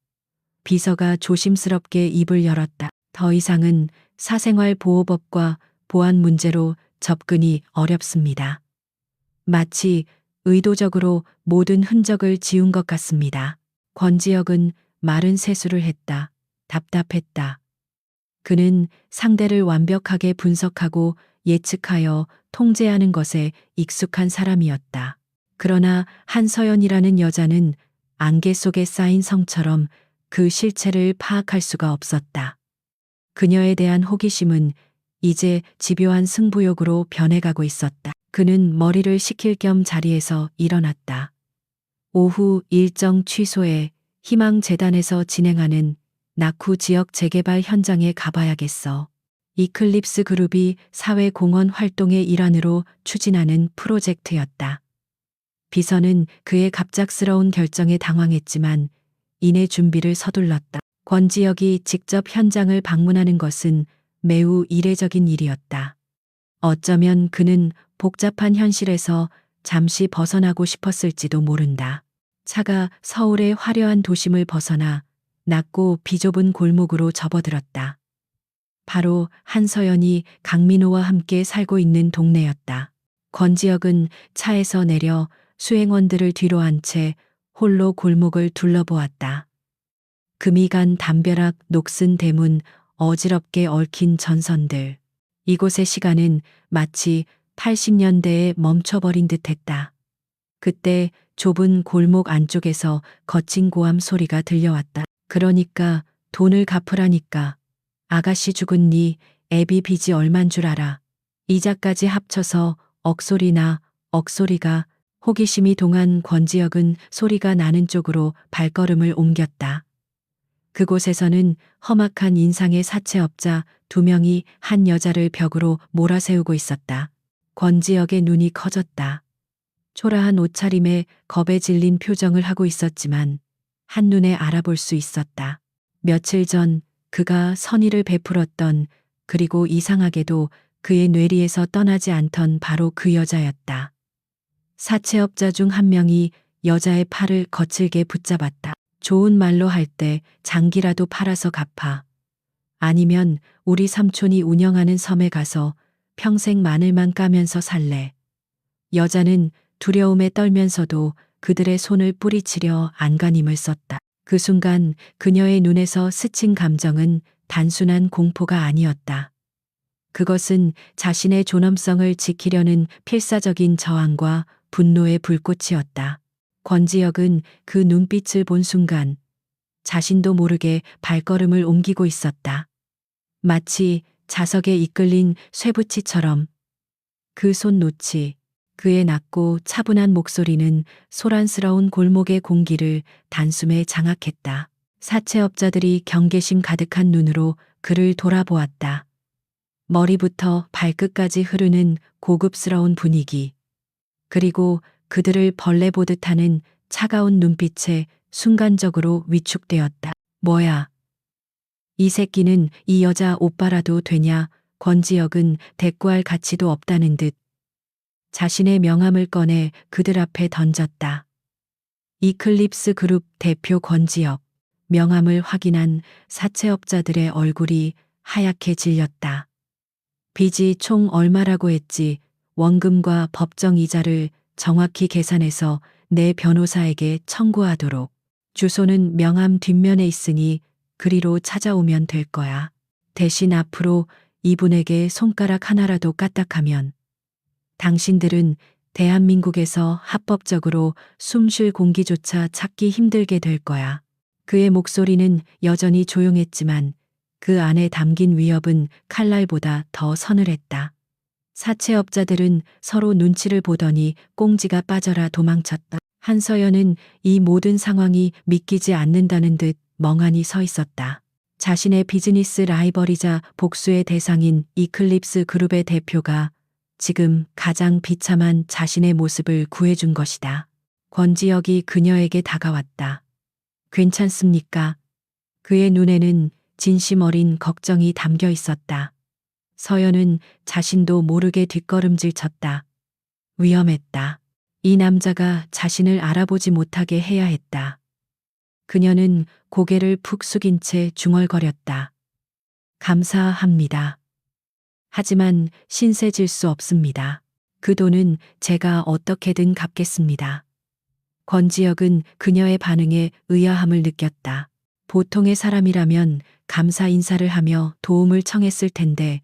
S1: 비서가 조심스럽게 입을 열었다. 더 이상은 사생활 보호법과 보안 문제로 접근이 어렵습니다. 마치 의도적으로 모든 흔적을 지운 것 같습니다. 권지혁은 마른 세수를 했다. 답답했다. 그는 상대를 완벽하게 분석하고 예측하여 통제하는 것에 익숙한 사람이었다. 그러나 한서연이라는 여자는 안개 속에 쌓인 성처럼 그 실체를 파악할 수가 없었다. 그녀에 대한 호기심은 이제 집요한 승부욕으로 변해가고 있었다. 그는 머리를 식힐 겸 자리에서 일어났다. 오후 일정 취소에 희망재단에서 진행하는 낙후 지역 재개발 현장에 가봐야겠어. 이클립스 그룹이 사회공헌 활동의 일환으로 추진하는 프로젝트였다. 비서는 그의 갑작스러운 결정에 당황했지만 이내 준비를 서둘렀다. 권지혁이 직접 현장을 방문하는 것은 매우 이례적인 일이었다. 어쩌면 그는 복잡한 현실에서 잠시 벗어나고 싶었을지도 모른다. 차가 서울의 화려한 도심을 벗어나 낮고 비좁은 골목으로 접어들었다. 바로 한서연이 강민호와 함께 살고 있는 동네였다. 권지혁은 차에서 내려 수행원들을 뒤로 한 채 홀로 골목을 둘러보았다. 금이 간 담벼락, 녹슨 대문, 어지럽게 얽힌 전선들. 이곳의 시간은 마치 80년대에 멈춰버린 듯했다. 그때 좁은 골목 안쪽에서 거친 고함 소리가 들려왔다. 그러니까 돈을 갚으라니까. 아가씨 죽은니 애비 빚이 얼만 줄 알아. 이자까지 합쳐서 억소리나 억소리가. 호기심이 동한 권지혁은 소리가 나는 쪽으로 발걸음을 옮겼다. 그곳에서는 험악한 인상의 사채업자 2명이 한 여자를 벽으로 몰아세우고 있었다. 권지혁의 눈이 커졌다. 초라한 옷차림에 겁에 질린 표정을 하고 있었지만 한눈에 알아볼 수 있었다. 며칠 전 그가 선의를 베풀었던, 그리고 이상하게도 그의 뇌리에서 떠나지 않던 바로 그 여자였다. 사채업자 중 한 명이 여자의 팔을 거칠게 붙잡았다. 좋은 말로 할 때 장기라도 팔아서 갚아. 아니면 우리 삼촌이 운영하는 섬에 가서 평생 마늘만 까면서 살래. 여자는 두려움에 떨면서도 그들의 손을 뿌리치려 안간힘을 썼다. 그 순간 그녀의 눈에서 스친 감정은 단순한 공포가 아니었다. 그것은 자신의 존엄성을 지키려는 필사적인 저항과 분노의 불꽃이었다. 권지혁은 그 눈빛을 본 순간 자신도 모르게 발걸음을 옮기고 있었다. 마치 자석에 이끌린 쇠붙이처럼. 그 손놓치, 그의 낮고 차분한 목소리는 소란스러운 골목의 공기를 단숨에 장악했다. 사채업자들이 경계심 가득한 눈으로 그를 돌아보았다. 머리부터 발끝까지 흐르는 고급스러운 분위기. 그리고 그들을 벌레 보듯 하는 차가운 눈빛에 순간적으로 위축되었다. 뭐야? 이 새끼는 이 여자 오빠라도 되냐? 권지혁은 대꾸할 가치도 없다는 듯 자신의 명함을 꺼내 그들 앞에 던졌다. 이클립스 그룹 대표 권지혁. 명함을 확인한 사채업자들의 얼굴이 하얗게 질렸다. 빚이 총 얼마라고 했지? 원금과 법정 이자를 정확히 계산해서 내 변호사에게 청구하도록. 주소는 명함 뒷면에 있으니 그리로 찾아오면 될 거야. 대신 앞으로 이분에게 손가락 하나라도 까딱하면 당신들은 대한민국에서 합법적으로 숨 쉴 공기조차 찾기 힘들게 될 거야. 그의 목소리는 여전히 조용했지만 그 안에 담긴 위협은 칼날보다 더 서늘했다. 사채업자들은 서로 눈치를 보더니 꽁지가 빠져라 도망쳤다. 한서연은 이 모든 상황이 믿기지 않는다는 듯 멍하니 서 있었다. 자신의 비즈니스 라이벌이자 복수의 대상인 이클립스 그룹의 대표가 지금 가장 비참한 자신의 모습을 구해준 것이다. 권지혁이 그녀에게 다가왔다. 괜찮습니까? 그의 눈에는 진심 어린 걱정이 담겨 있었다. 서연은 자신도 모르게 뒷걸음질 쳤다. 위험했다. 이 남자가 자신을 알아보지 못하게 해야 했다. 그녀는 고개를 푹 숙인 채 중얼거렸다. 감사합니다. 하지만 신세 질 수 없습니다. 그 돈은 제가 어떻게든 갚겠습니다. 권지혁은 그녀의 반응에 의아함을 느꼈다. 보통의 사람이라면 감사 인사를 하며 도움을 청했을 텐데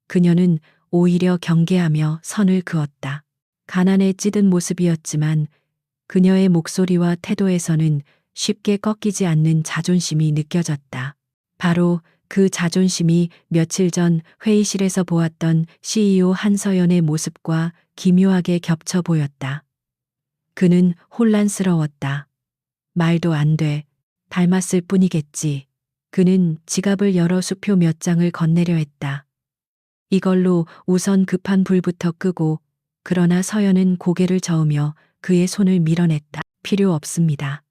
S1: 그녀는 오히려 경계하며 선을 그었다. 가난에 찌든 모습이었지만 그녀의 목소리와 태도에서는 쉽게 꺾이지 않는 자존심이 느껴졌다. 바로 그 자존심이 며칠 전 회의실에서 보았던 CEO 한서연의 모습과 기묘하게 겹쳐 보였다. 그는 혼란스러웠다. 말도 안 돼. 닮았을 뿐이겠지. 그는 지갑을 열어 수표 몇 장을 건네려 했다. 이걸로 우선 급한 불부터 끄고, 그러나 서연은 고개를 저으며 그의 손을 밀어냈다. 필요 없습니다.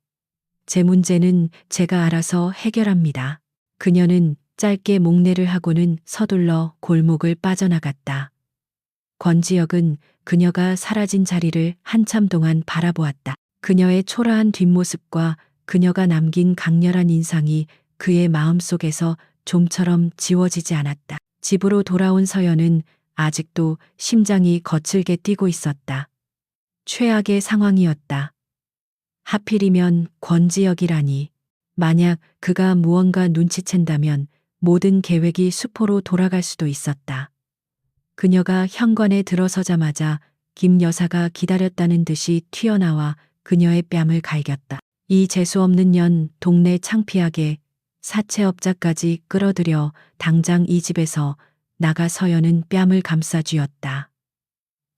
S1: 제 문제는 제가 알아서 해결합니다. 그녀는 짧게 목례를 하고는 서둘러 골목을 빠져나갔다. 권지혁은 그녀가 사라진 자리를 한참 동안 바라보았다. 그녀의 초라한 뒷모습과 그녀가 남긴 강렬한 인상이 그의 마음속에서 좀처럼 지워지지 않았다. 집으로 돌아온 서연은 아직도 심장이 거칠게 뛰고 있었다. 최악의 상황이었다. 하필이면 권지혁이라니. 만약 그가 무언가 눈치챈다면 모든 계획이 수포로 돌아갈 수도 있었다. 그녀가 현관에 들어서자마자 김 여사가 기다렸다는 듯이 튀어나와 그녀의 뺨을 갈겼다. 이 재수없는 년 동네 창피하게 사채업자까지 끌어들여 당장 이 집에서 나가. 서연은 뺨을 감싸 쥐었다.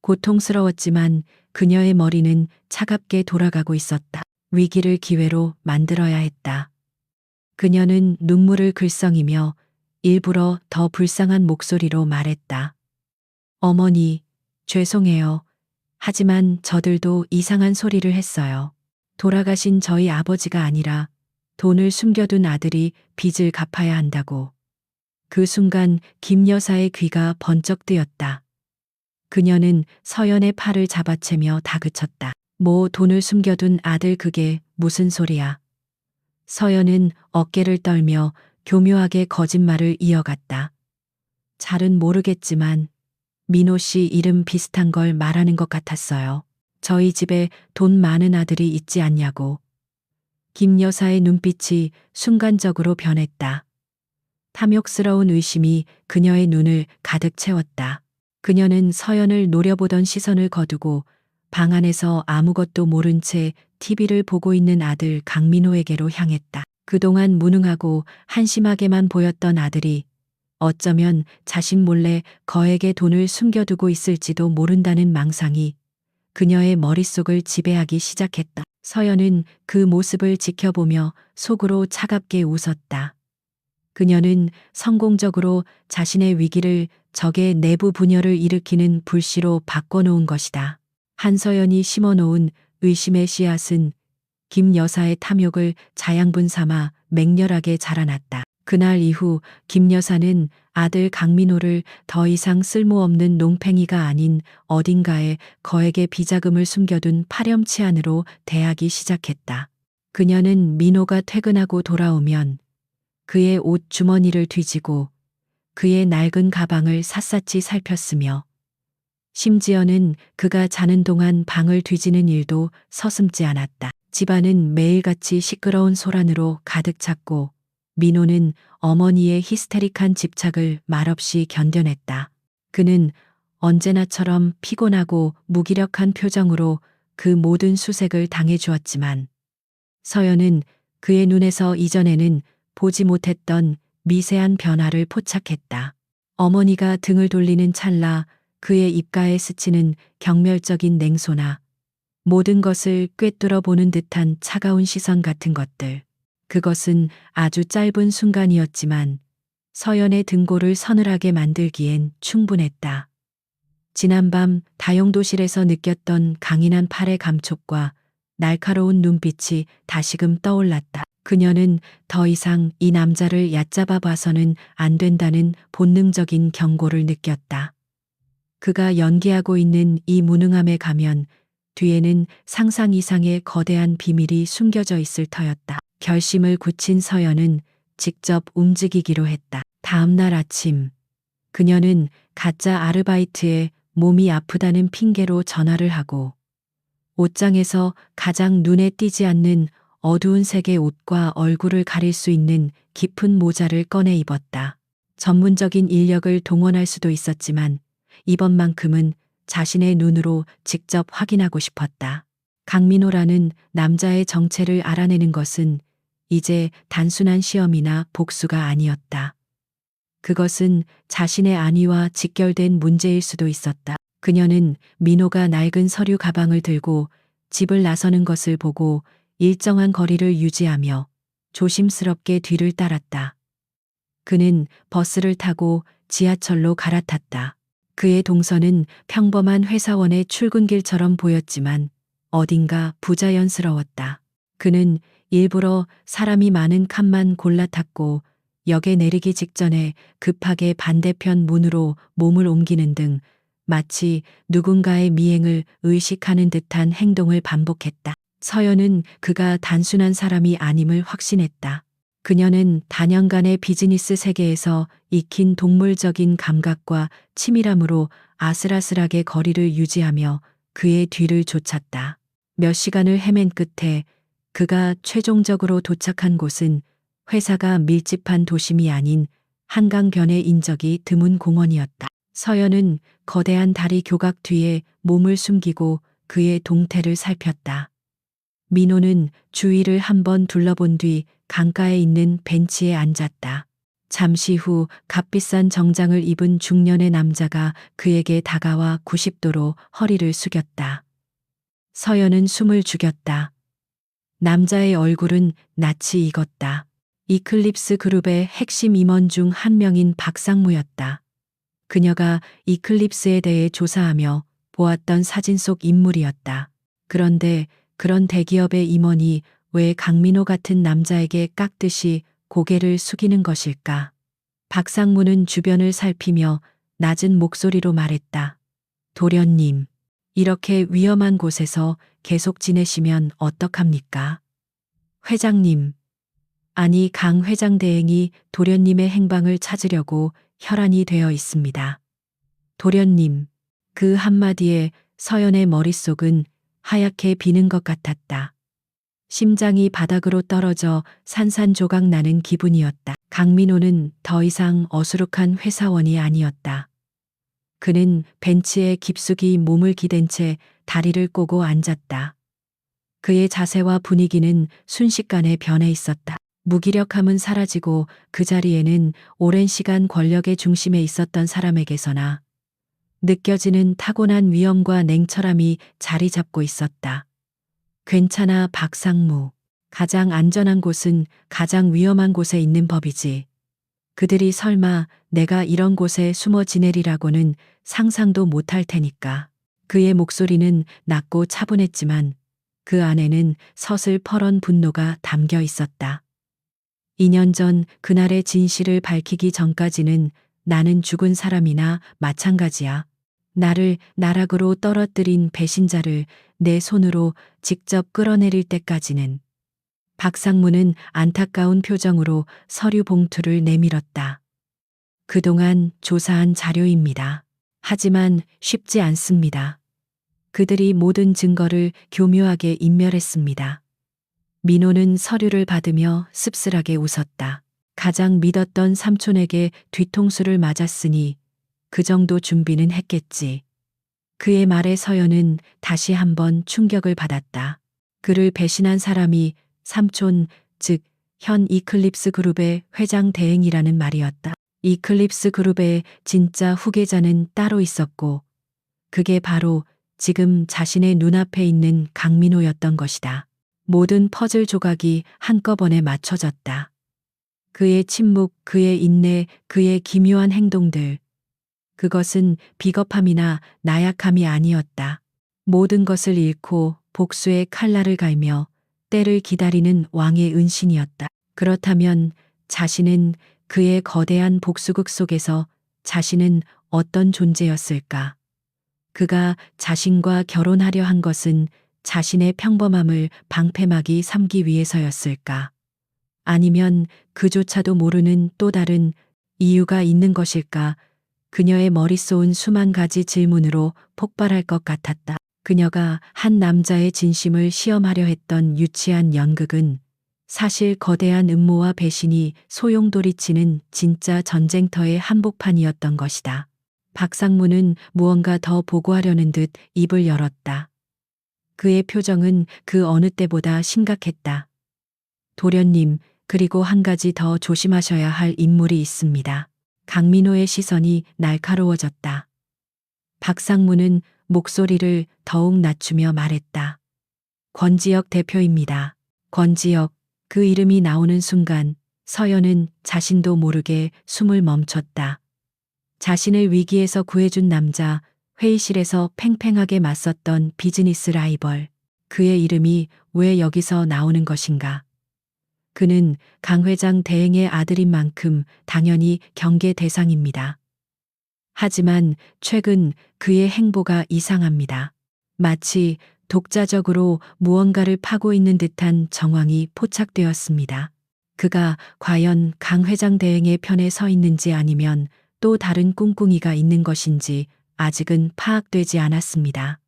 S1: 고통스러웠지만 그녀의 머리는 차갑게 돌아가고 있었다. 위기를 기회로 만들어야 했다. 그녀는 눈물을 글썽이며 일부러 더 불쌍한 목소리로 말했다. 어머니, 죄송해요. 하지만 저들도 이상한 소리를 했어요. 돌아가신 저희 아버지가 아니라 돈을 숨겨둔 아들이 빚을 갚아야 한다고. 그 순간 김 여사의 귀가 번쩍 뜨였다. 그녀는 서연의 팔을 잡아채며 다그쳤다. 뭐 돈을 숨겨둔 아들, 그게 무슨 소리야. 서연은 어깨를 떨며 교묘하게 거짓말을 이어갔다. 잘은 모르겠지만 민호 씨 이름 비슷한 걸 말하는 것 같았어요. 저희 집에 돈 많은 아들이 있지 않냐고. 김 여사의 눈빛이 순간적으로 변했다. 탐욕스러운 의심이 그녀의 눈을 가득 채웠다. 그녀는 서연을 노려보던 시선을 거두고 방 안에서 아무것도 모른 채 TV를 보고 있는 아들 강민호에게로 향했다. 그동안 무능하고 한심하게만 보였던 아들이 어쩌면 자신 몰래 거액의 돈을 숨겨두고 있을지도 모른다는 망상이 그녀의 머릿속을 지배하기 시작했다. 서연은 그 모습을 지켜보며 속으로 차갑게 웃었다. 그녀는 성공적으로 자신의 위기를 적의 내부 분열을 일으키는 불씨로 바꿔놓은 것이다. 한서연이 심어놓은 의심의 씨앗은 김 여사의 탐욕을 자양분 삼아 맹렬하게 자라났다. 그날 이후 김 여사는 아들 강민호를 더 이상 쓸모없는 농팽이가 아닌 어딘가에 거액의 비자금을 숨겨둔 파렴치한으로 대하기 시작했다. 그녀는 민호가 퇴근하고 돌아오면 그의 옷 주머니를 뒤지고 그의 낡은 가방을 샅샅이 살폈으며 심지어는 그가 자는 동안 방을 뒤지는 일도 서슴지 않았다. 집안은 매일같이 시끄러운 소란으로 가득 찼고 민호는 어머니의 히스테릭한 집착을 말없이 견뎌냈다. 그는 언제나처럼 피곤하고 무기력한 표정으로 그 모든 수색을 당해주었지만 서연은 그의 눈에서 이전에는 보지 못했던 미세한 변화를 포착했다. 어머니가 등을 돌리는 찰나 그의 입가에 스치는 경멸적인 냉소나 모든 것을 꿰뚫어 보는 듯한 차가운 시선 같은 것들. 그것은 아주 짧은 순간이었지만 서연의 등골을 서늘하게 만들기엔 충분했다. 지난밤 다용도실에서 느꼈던 강인한 팔의 감촉과 날카로운 눈빛이 다시금 떠올랐다. 그녀는 더 이상 이 남자를 얕잡아 봐서는 안 된다는 본능적인 경고를 느꼈다. 그가 연기하고 있는 이 무능함에 가면 뒤에는 상상 이상의 거대한 비밀이 숨겨져 있을 터였다. 결심을 굳힌 서연은 직접 움직이기로 했다. 다음 날 아침 그녀는 가짜 아르바이트에 몸이 아프다는 핑계로 전화를 하고 옷장에서 가장 눈에 띄지 않는 어두운 색의 옷과 얼굴을 가릴 수 있는 깊은 모자를 꺼내 입었다. 전문적인 인력을 동원할 수도 있었지만 이번만큼은 자신의 눈으로 직접 확인하고 싶었다. 강민호라는 남자의 정체를 알아내는 것은 이제 단순한 시험이나 복수가 아니었다. 그것은 자신의 안위와 직결된 문제일 수도 있었다. 그녀는 민호가 낡은 서류 가방을 들고 집을 나서는 것을 보고 일정한 거리를 유지하며 조심스럽게 뒤를 따랐다. 그는 버스를 타고 지하철로 갈아탔다. 그의 동선은 평범한 회사원의 출근길처럼 보였지만 어딘가 부자연스러웠다. 그는 일부러 사람이 많은 칸만 골라 탔고 역에 내리기 직전에 급하게 반대편 문으로 몸을 옮기는 등 마치 누군가의 미행을 의식하는 듯한 행동을 반복했다. 서연은 그가 단순한 사람이 아님을 확신했다. 그녀는 단연간의 비즈니스 세계에서 익힌 동물적인 감각과 치밀함으로 아슬아슬하게 거리를 유지하며 그의 뒤를 쫓았다. 몇 시간을 헤맨 끝에 그가 최종적으로 도착한 곳은 회사가 밀집한 도심이 아닌 한강변의 인적이 드문 공원이었다. 서연은 거대한 다리 교각 뒤에 몸을 숨기고 그의 동태를 살폈다. 민호는 주위를 한번 둘러본 뒤 강가에 있는 벤치에 앉았다. 잠시 후 값비싼 정장을 입은 중년의 남자가 그에게 다가와 90도로 허리를 숙였다. 서연은 숨을 죽였다. 남자의 얼굴은 낯이 익었다. 이클립스 그룹의 핵심 임원 중 한 명인 박상무였다. 그녀가 이클립스에 대해 조사하며 보았던 사진 속 인물이었다. 그런데 그런 대기업의 임원이 왜 강민호 같은 남자에게 깍듯이 고개를 숙이는 것일까? 박상무는 주변을 살피며 낮은 목소리로 말했다. 도련님, 이렇게 위험한 곳에서 계속 지내시면 어떡합니까? 회장님, 아니 강 회장 대행이 도련님의 행방을 찾으려고 혈안이 되어 있습니다. 도련님, 그 한마디에 서연의 머릿속은 하얗게 비는 것 같았다. 심장이 바닥으로 떨어져 산산조각 나는 기분이었다. 강민호는 더 이상 어수룩한 회사원이 아니었다. 그는 벤치에 깊숙이 몸을 기댄 채 다리를 꼬고 앉았다. 그의 자세와 분위기는 순식간에 변해 있었다. 무기력함은 사라지고 그 자리에는 오랜 시간 권력의 중심에 있었던 사람에게서나 느껴지는 타고난 위엄과 냉철함이 자리 잡고 있었다. 괜찮아, 박상무. 가장 안전한 곳은 가장 위험한 곳에 있는 법이지. 그들이 설마 내가 이런 곳에 숨어 지내리라고는 상상도 못할 테니까. 그의 목소리는 낮고 차분했지만 그 안에는 서슬퍼런 분노가 담겨 있었다. 2년 전 그날의 진실을 밝히기 전까지는 나는 죽은 사람이나 마찬가지야. 나를 나락으로 떨어뜨린 배신자를 내 손으로 직접 끌어내릴 때까지는. 박상무는 안타까운 표정으로 서류 봉투를 내밀었다. 그동안 조사한 자료입니다. 하지만 쉽지 않습니다. 그들이 모든 증거를 교묘하게 인멸했습니다. 민호는 서류를 받으며 씁쓸하게 웃었다. 가장 믿었던 삼촌에게 뒤통수를 맞았으니 그 정도 준비는 했겠지. 그의 말에 서연은 다시 한번 충격을 받았다. 그를 배신한 사람이 삼촌, 즉 현 이클립스 그룹의 회장 대행이라는 말이었다. 이클립스 그룹의 진짜 후계자는 따로 있었고 그게 바로 지금 자신의 눈앞에 있는 강민호였던 것이다. 모든 퍼즐 조각이 한꺼번에 맞춰졌다. 그의 침묵, 그의 인내, 그의 기묘한 행동들. 그것은 비겁함이나 나약함이 아니었다. 모든 것을 잃고 복수의 칼날을 갈며 때를 기다리는 왕의 은신이었다. 그렇다면 자신은 그의 거대한 복수극 속에서 자신은 어떤 존재였을까? 그가 자신과 결혼하려 한 것은 자신의 평범함을 방패막이 삼기 위해서였을까? 아니면 그조차도 모르는 또 다른 이유가 있는 것일까? 그녀의 머리 쏘은 수만 가지 질문으로 폭발할 것 같았다. 그녀가 한 남자의 진심을 시험하려 했던 유치한 연극은 사실 거대한 음모와 배신이 소용돌이치는 진짜 전쟁터의 한복판이었던 것이다. 박상무는 무언가 더 보고하려는 듯 입을 열었다. 그의 표정은 그 어느 때보다 심각했다. 도련님, 그리고 한 가지 더 조심하셔야 할 인물이 있습니다. 강민호의 시선이 날카로워졌다. 박상무는 목소리를 더욱 낮추며 말했다. 권지혁 대표입니다. 권지혁, 그 이름이 나오는 순간 서연은 자신도 모르게 숨을 멈췄다. 자신을 위기에서 구해준 남자, 회의실에서 팽팽하게 맞섰던 비즈니스 라이벌. 그의 이름이 왜 여기서 나오는 것인가? 그는 강 회장 대행의 아들인 만큼 당연히 경계 대상입니다. 하지만 최근 그의 행보가 이상합니다. 마치 독자적으로 무언가를 파고 있는 듯한 정황이 포착되었습니다. 그가 과연 강 회장 대행의 편에 서 있는지 아니면 또 다른 꿍꿍이가 있는 것인지 아직은 파악되지 않았습니다.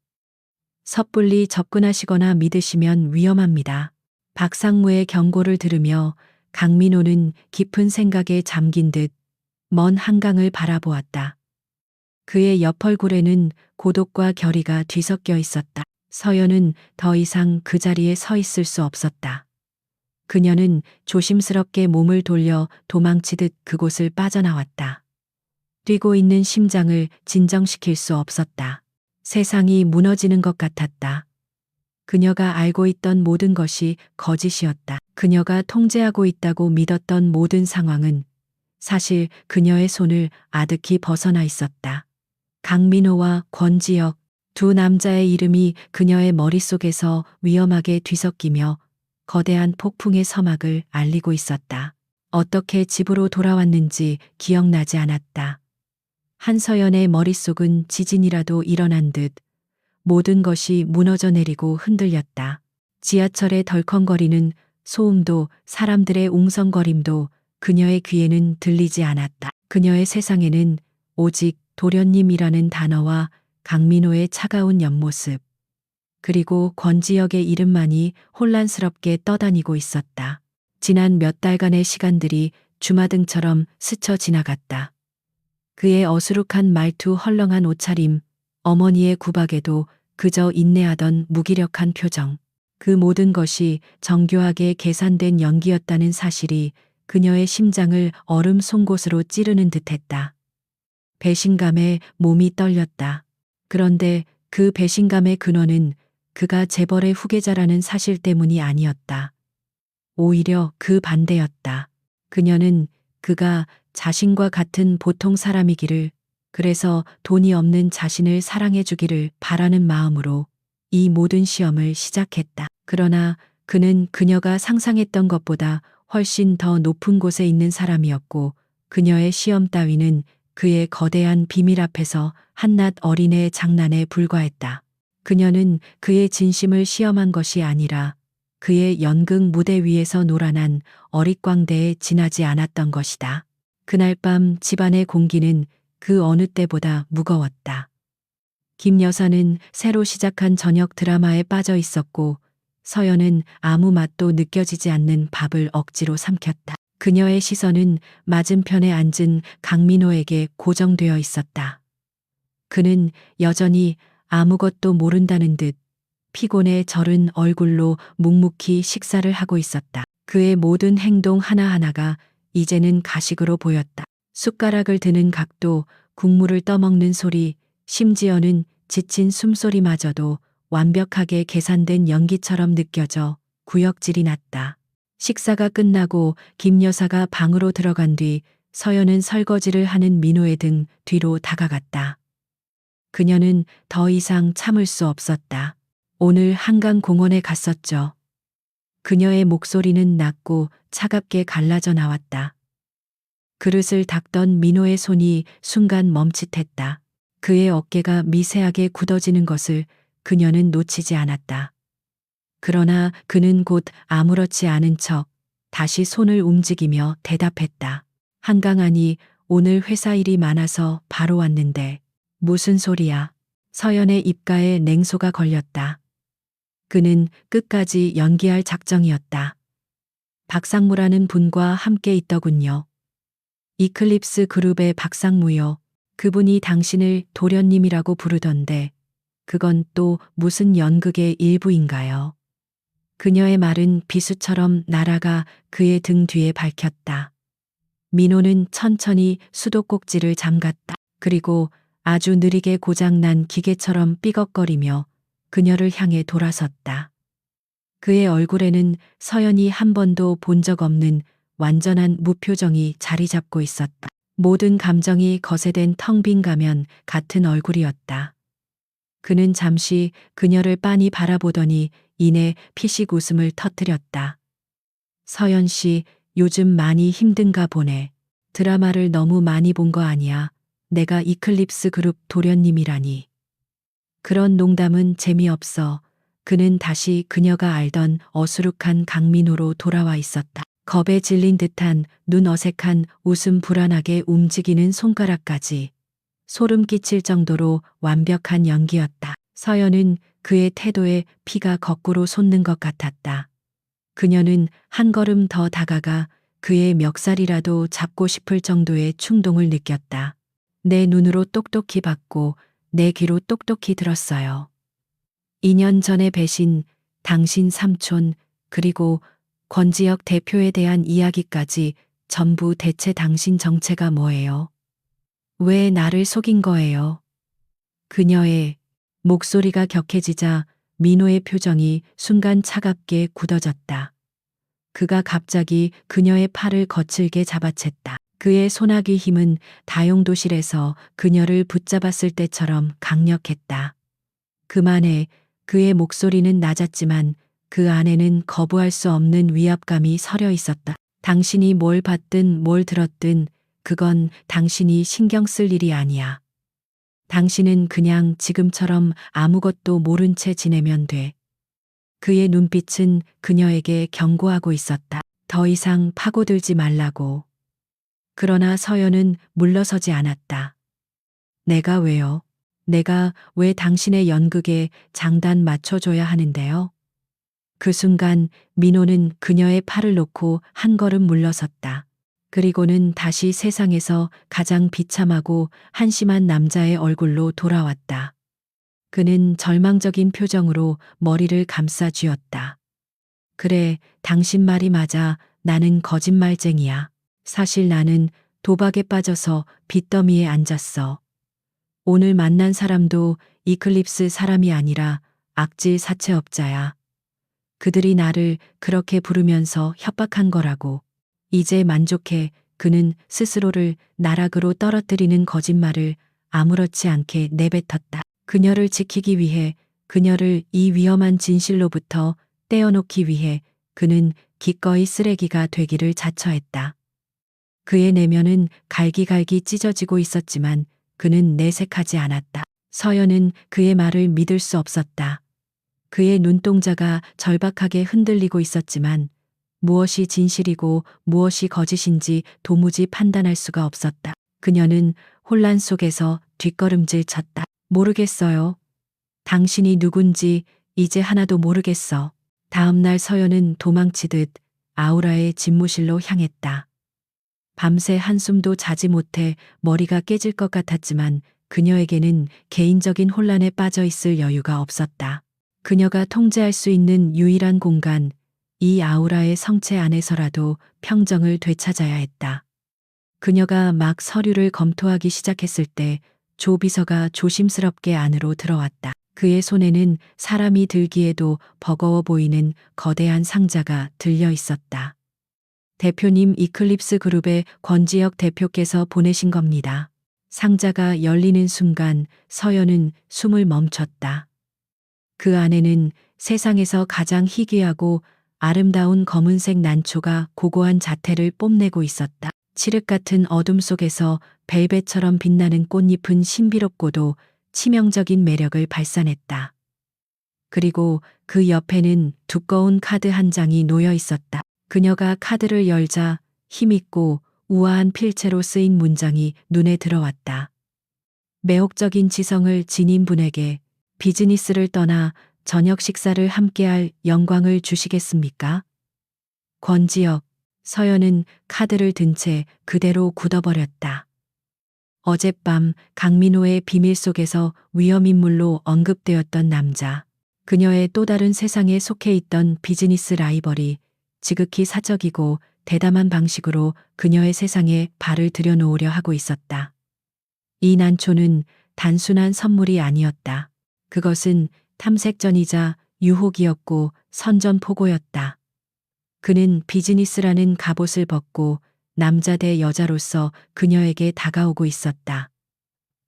S1: 섣불리 접근하시거나 믿으시면 위험합니다. 박상무의 경고를 들으며 강민호는 깊은 생각에 잠긴 듯 먼 한강을 바라보았다. 그의 옆 얼굴에는 고독과 결의가 뒤섞여 있었다. 서연은 더 이상 그 자리에 서 있을 수 없었다. 그녀는 조심스럽게 몸을 돌려 도망치듯 그곳을 빠져나왔다. 뛰고 있는 심장을 진정시킬 수 없었다. 세상이 무너지는 것 같았다. 그녀가 알고 있던 모든 것이 거짓이었다. 그녀가 통제하고 있다고 믿었던 모든 상황은 사실 그녀의 손을 아득히 벗어나 있었다. 강민호와 권지혁, 두 남자의 이름이 그녀의 머릿속에서 위험하게 뒤섞이며 거대한 폭풍의 서막을 알리고 있었다. 어떻게 집으로 돌아왔는지 기억나지 않았다. 한서연의 머릿속은 지진이라도 일어난 듯 모든 것이 무너져 내리고 흔들렸다. 지하철의 덜컹거리는 소음도 사람들의 웅성거림도 그녀의 귀에는 들리지 않았다. 그녀의 세상에는 오직 도련님이라는 단어와 강민호의 차가운 옆모습, 그리고 권지혁의 이름만이 혼란스럽게 떠다니고 있었다. 지난 몇 달간의 시간들이 주마등처럼 스쳐 지나갔다. 그의 어수룩한 말투, 헐렁한 옷차림, 어머니의 구박에도 그저 인내하던 무기력한 표정. 그 모든 것이 정교하게 계산된 연기였다는 사실이 그녀의 심장을 얼음 송곳으로 찌르는 듯했다. 배신감에 몸이 떨렸다. 그런데 그 배신감의 근원은 그가 재벌의 후계자라는 사실 때문이 아니었다. 오히려 그 반대였다. 그녀는 그가 자신과 같은 보통 사람이기를, 그래서 돈이 없는 자신을 사랑해주기를 바라는 마음으로 이 모든 시험을 시작했다. 그러나 그는 그녀가 상상했던 것보다 훨씬 더 높은 곳에 있는 사람이었고 그녀의 시험 따위는 그의 거대한 비밀 앞에서 한낱 어린애의 장난에 불과했다. 그녀는 그의 진심을 시험한 것이 아니라 그의 연극 무대 위에서 노란한 어릿광대에 지나지 않았던 것이다. 그날 밤 집안의 공기는 그 어느 때보다 무거웠다. 김 여사는 새로 시작한 저녁 드라마에 빠져 있었고 서연은 아무 맛도 느껴지지 않는 밥을 억지로 삼켰다. 그녀의 시선은 맞은편에 앉은 강민호에게 고정되어 있었다. 그는 여전히 아무것도 모른다는 듯 피곤에 절은 얼굴로 묵묵히 식사를 하고 있었다. 그의 모든 행동 하나하나가 이제는 가식으로 보였다. 숟가락을 드는 각도, 국물을 떠먹는 소리, 심지어는 지친 숨소리마저도 완벽하게 계산된 연기처럼 느껴져 구역질이 났다. 식사가 끝나고 김 여사가 방으로 들어간 뒤 서연은 설거지를 하는 민호의 등 뒤로 다가갔다. 그녀는 더 이상 참을 수 없었다. 오늘 한강공원에 갔었죠. 그녀의 목소리는 낮고 차갑게 갈라져 나왔다. 그릇을 닦던 민호의 손이 순간 멈칫했다. 그의 어깨가 미세하게 굳어지는 것을 그녀는 놓치지 않았다. 그러나 그는 곧 아무렇지 않은 척 다시 손을 움직이며 대답했다. 한강 아니, 오늘 회사 일이 많아서 바로 왔는데. 무슨 소리야? 서연의 입가에 냉소가 걸렸다. 그는 끝까지 연기할 작정이었다. 박상무라는 분과 함께 있더군요. 이클립스 그룹의 박상무요. 그분이 당신을 도련님이라고 부르던데 그건 또 무슨 연극의 일부인가요? 그녀의 말은 비수처럼 날아가 그의 등 뒤에 밝혔다. 민호는 천천히 수도꼭지를 잠갔다. 그리고 아주 느리게 고장난 기계처럼 삐걱거리며 그녀를 향해 돌아섰다. 그의 얼굴에는 서연이 한 번도 본 적 없는 완전한 무표정이 자리 잡고 있었다. 모든 감정이 거세된 텅 빈 가면 같은 얼굴이었다. 그는 잠시 그녀를 빤히 바라보더니 이내 피식 웃음을 터뜨렸다. 서연 씨, 요즘 많이 힘든가 보네. 드라마를 너무 많이 본 거 아니야. 내가 이클립스 그룹 도련님이라니. 그런 농담은 재미없어. 그는 다시 그녀가 알던 어수룩한 강민호로 돌아와 있었다. 겁에 질린 듯한 눈 어색한 웃음 불안하게 움직이는 손가락까지 소름 끼칠 정도로 완벽한 연기였다. 서연은 그의 태도에 피가 거꾸로 솟는 것 같았다. 그녀는 한 걸음 더 다가가 그의 멱살이라도 잡고 싶을 정도의 충동을 느꼈다. 내 눈으로 똑똑히 봤고 내 귀로 똑똑히 들었어요. 2년 전의 배신, 당신 삼촌, 그리고 권지혁 대표에 대한 이야기까지 전부 대체 당신 정체가 뭐예요? 왜 나를 속인 거예요? 그녀의 목소리가 격해지자 민호의 표정이 순간 차갑게 굳어졌다. 그가 갑자기 그녀의 팔을 거칠게 잡아챘다. 그의 소나기 힘은 다용도실에서 그녀를 붙잡았을 때처럼 강력했다. 그만해. 그의 목소리는 낮았지만 그 안에는 거부할 수 없는 위압감이 서려 있었다. 당신이 뭘 봤든 뭘 들었든 그건 당신이 신경 쓸 일이 아니야. 당신은 그냥 지금처럼 아무것도 모른 채 지내면 돼. 그의 눈빛은 그녀에게 경고하고 있었다. 더 이상 파고들지 말라고. 그러나 서연은 물러서지 않았다. 내가 왜요? 내가 왜 당신의 연극에 장단 맞춰줘야 하는데요? 그 순간 민호는 그녀의 팔을 놓고 한 걸음 물러섰다. 그리고는 다시 세상에서 가장 비참하고 한심한 남자의 얼굴로 돌아왔다. 그는 절망적인 표정으로 머리를 감싸 쥐었다. 그래, 당신 말이 맞아. 나는 거짓말쟁이야. 사실 나는 도박에 빠져서 빚더미에 앉았어. 오늘 만난 사람도 이클립스 사람이 아니라 악질 사채업자야. 그들이 나를 그렇게 부르면서 협박한 거라고. 이제 만족해. 그는 스스로를 나락으로 떨어뜨리는 거짓말을 아무렇지 않게 내뱉었다. 그녀를 지키기 위해, 그녀를 이 위험한 진실로부터 떼어놓기 위해 그는 기꺼이 쓰레기가 되기를 자처했다. 그의 내면은 갈기갈기 찢어지고 있었지만 그는 내색하지 않았다. 서연은 그의 말을 믿을 수 없었다. 그의 눈동자가 절박하게 흔들리고 있었지만 무엇이 진실이고 무엇이 거짓인지 도무지 판단할 수가 없었다. 그녀는 혼란 속에서 뒷걸음질 쳤다. 모르겠어요. 당신이 누군지 이제 하나도 모르겠어. 다음 날 서연은 도망치듯 아우라의 집무실로 향했다. 밤새 한숨도 자지 못해 머리가 깨질 것 같았지만 그녀에게는 개인적인 혼란에 빠져 있을 여유가 없었다. 그녀가 통제할 수 있는 유일한 공간, 이 아우라의 성체 안에서라도 평정을 되찾아야 했다. 그녀가 막 서류를 검토하기 시작했을 때 조 비서가 조심스럽게 안으로 들어왔다. 그의 손에는 사람이 들기에도 버거워 보이는 거대한 상자가 들려 있었다. 대표님, 이클립스 그룹의 권지혁 대표께서 보내신 겁니다. 상자가 열리는 순간 서연은 숨을 멈췄다. 그 안에는 세상에서 가장 희귀하고 아름다운 검은색 난초가 고고한 자태를 뽐내고 있었다. 칠흑 같은 어둠 속에서 벨벳처럼 빛나는 꽃잎은 신비롭고도 치명적인 매력을 발산했다. 그리고 그 옆에는 두꺼운 카드 한 장이 놓여 있었다. 그녀가 카드를 열자 힘있고 우아한 필체로 쓰인 문장이 눈에 들어왔다. 매혹적인 지성을 지닌 분에게 비즈니스를 떠나 저녁 식사를 함께할 영광을 주시겠습니까? 권지혁. 서연은 카드를 든 채 그대로 굳어버렸다. 어젯밤 강민호의 비밀 속에서 위험인물로 언급되었던 남자. 그녀의 또 다른 세상에 속해 있던 비즈니스 라이벌이 지극히 사적이고 대담한 방식으로 그녀의 세상에 발을 들여놓으려 하고 있었다. 이 난초는 단순한 선물이 아니었다. 그것은 탐색전이자 유혹이었고 선전포고였다. 그는 비즈니스라는 갑옷을 벗고 남자 대 여자로서 그녀에게 다가오고 있었다.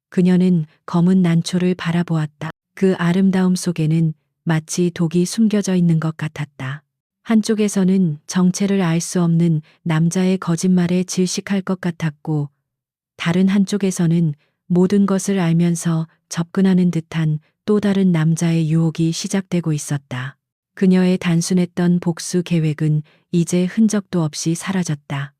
S1: 그녀는 검은 난초를 바라보았다. 그 아름다움 속에는 마치 독이 숨겨져 있는 것 같았다. 한쪽에서는 정체를 알 수 없는 남자의 거짓말에 질식할 것 같았고, 다른 한쪽에서는 모든 것을 알면서 접근하는 듯한 또 다른 남자의 유혹이 시작되고 있었다. 그녀의 단순했던 복수 계획은 이제 흔적도 없이 사라졌다.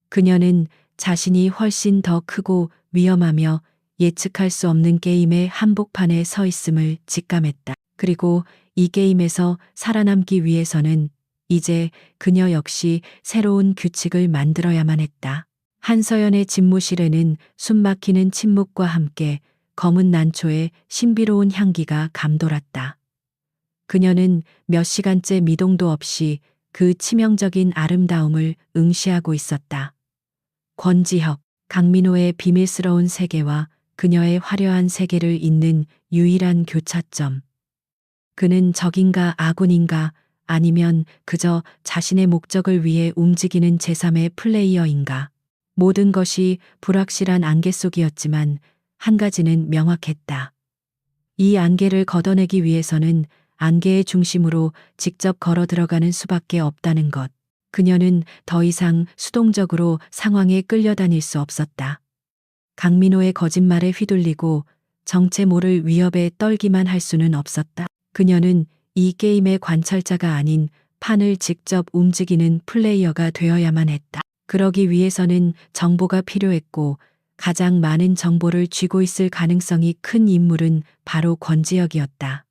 S1: 그녀는 자신이 훨씬 더 크고 위험하며 예측할 수 없는 게임의 한복판에 서 있음을 직감했다. 그리고 이 게임에서 살아남기 위해서는 이제 그녀 역시 새로운 규칙을 만들어야만 했다. 한서연의 집무실에는 숨막히는 침묵과 함께 검은 난초의 신비로운 향기가 감돌았다. 그녀는 몇 시간째 미동도 없이 그 치명적인 아름다움을 응시하고 있었다. 권지혁, 강민호의 비밀스러운 세계와 그녀의 화려한 세계를 잇는 유일한 교차점. 그는 적인가 아군인가 아니면 그저 자신의 목적을 위해 움직이는 제3의 플레이어인가. 모든 것이 불확실한 안개 속이었지만 한 가지는 명확했다. 이 안개를 걷어내기 위해서는 안개의 중심으로 직접 걸어 들어가는 수밖에 없다는 것. 그녀는 더 이상 수동적으로 상황에 끌려다닐 수 없었다. 강민호의 거짓말에 휘둘리고 정체 모를 위협에 떨기만 할 수는 없었다. 그녀는 이 게임의 관찰자가 아닌 판을 직접 움직이는 플레이어가 되어야만 했다. 그러기 위해서는 정보가 필요했고 가장 많은 정보를 쥐고 있을 가능성이 큰 인물은 바로 권지혁이었다.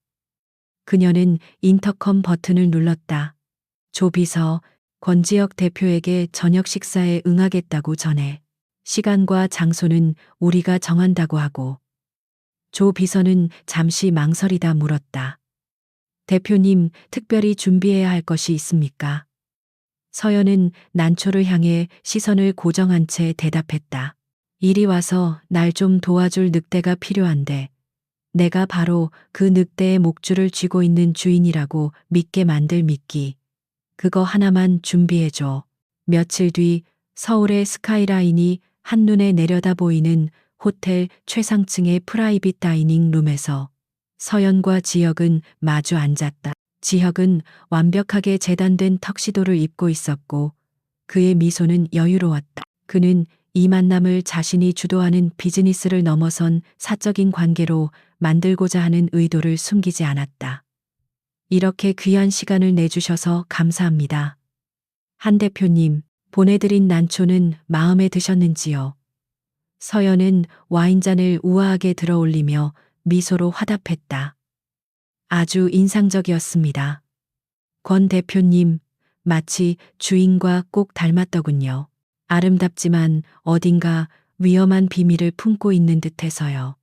S1: 그녀는 인터컴 버튼을 눌렀다. 조 비서, 권지혁 대표에게 저녁 식사에 응하겠다고 전해. 시간과 장소는 우리가 정한다고 하고. 조 비서는 잠시 망설이다 물었다. 대표님, 특별히 준비해야 할 것이 있습니까? 서연은 난초를 향해 시선을 고정한 채 대답했다. 이리 와서 날 좀 도와줄 늑대가 필요한데 내가 바로 그 늑대의 목줄을 쥐고 있는 주인이라고 믿게 만들 미끼. 그거 하나만 준비해줘. 며칠 뒤 서울의 스카이라인이 한눈에 내려다 보이는 호텔 최상층의 프라이빗 다이닝 룸에서 서연과 지혁은 마주 앉았다. 지혁은 완벽하게 재단된 턱시도를 입고 있었고 그의 미소는 여유로웠다. 그는 이 만남을 자신이 주도하는 비즈니스를 넘어선 사적인 관계로 만들고자 하는 의도를 숨기지 않았다. 이렇게 귀한 시간을 내주셔서 감사합니다. 한 대표님, 보내드린 난초는 마음에 드셨는지요? 서연은 와인잔을 우아하게 들어 올리며 미소로 화답했다. 아주 인상적이었습니다. 권 대표님, 마치 주인과 꼭 닮았더군요. 아름답지만 어딘가 위험한 비밀을 품고 있는 듯해서요.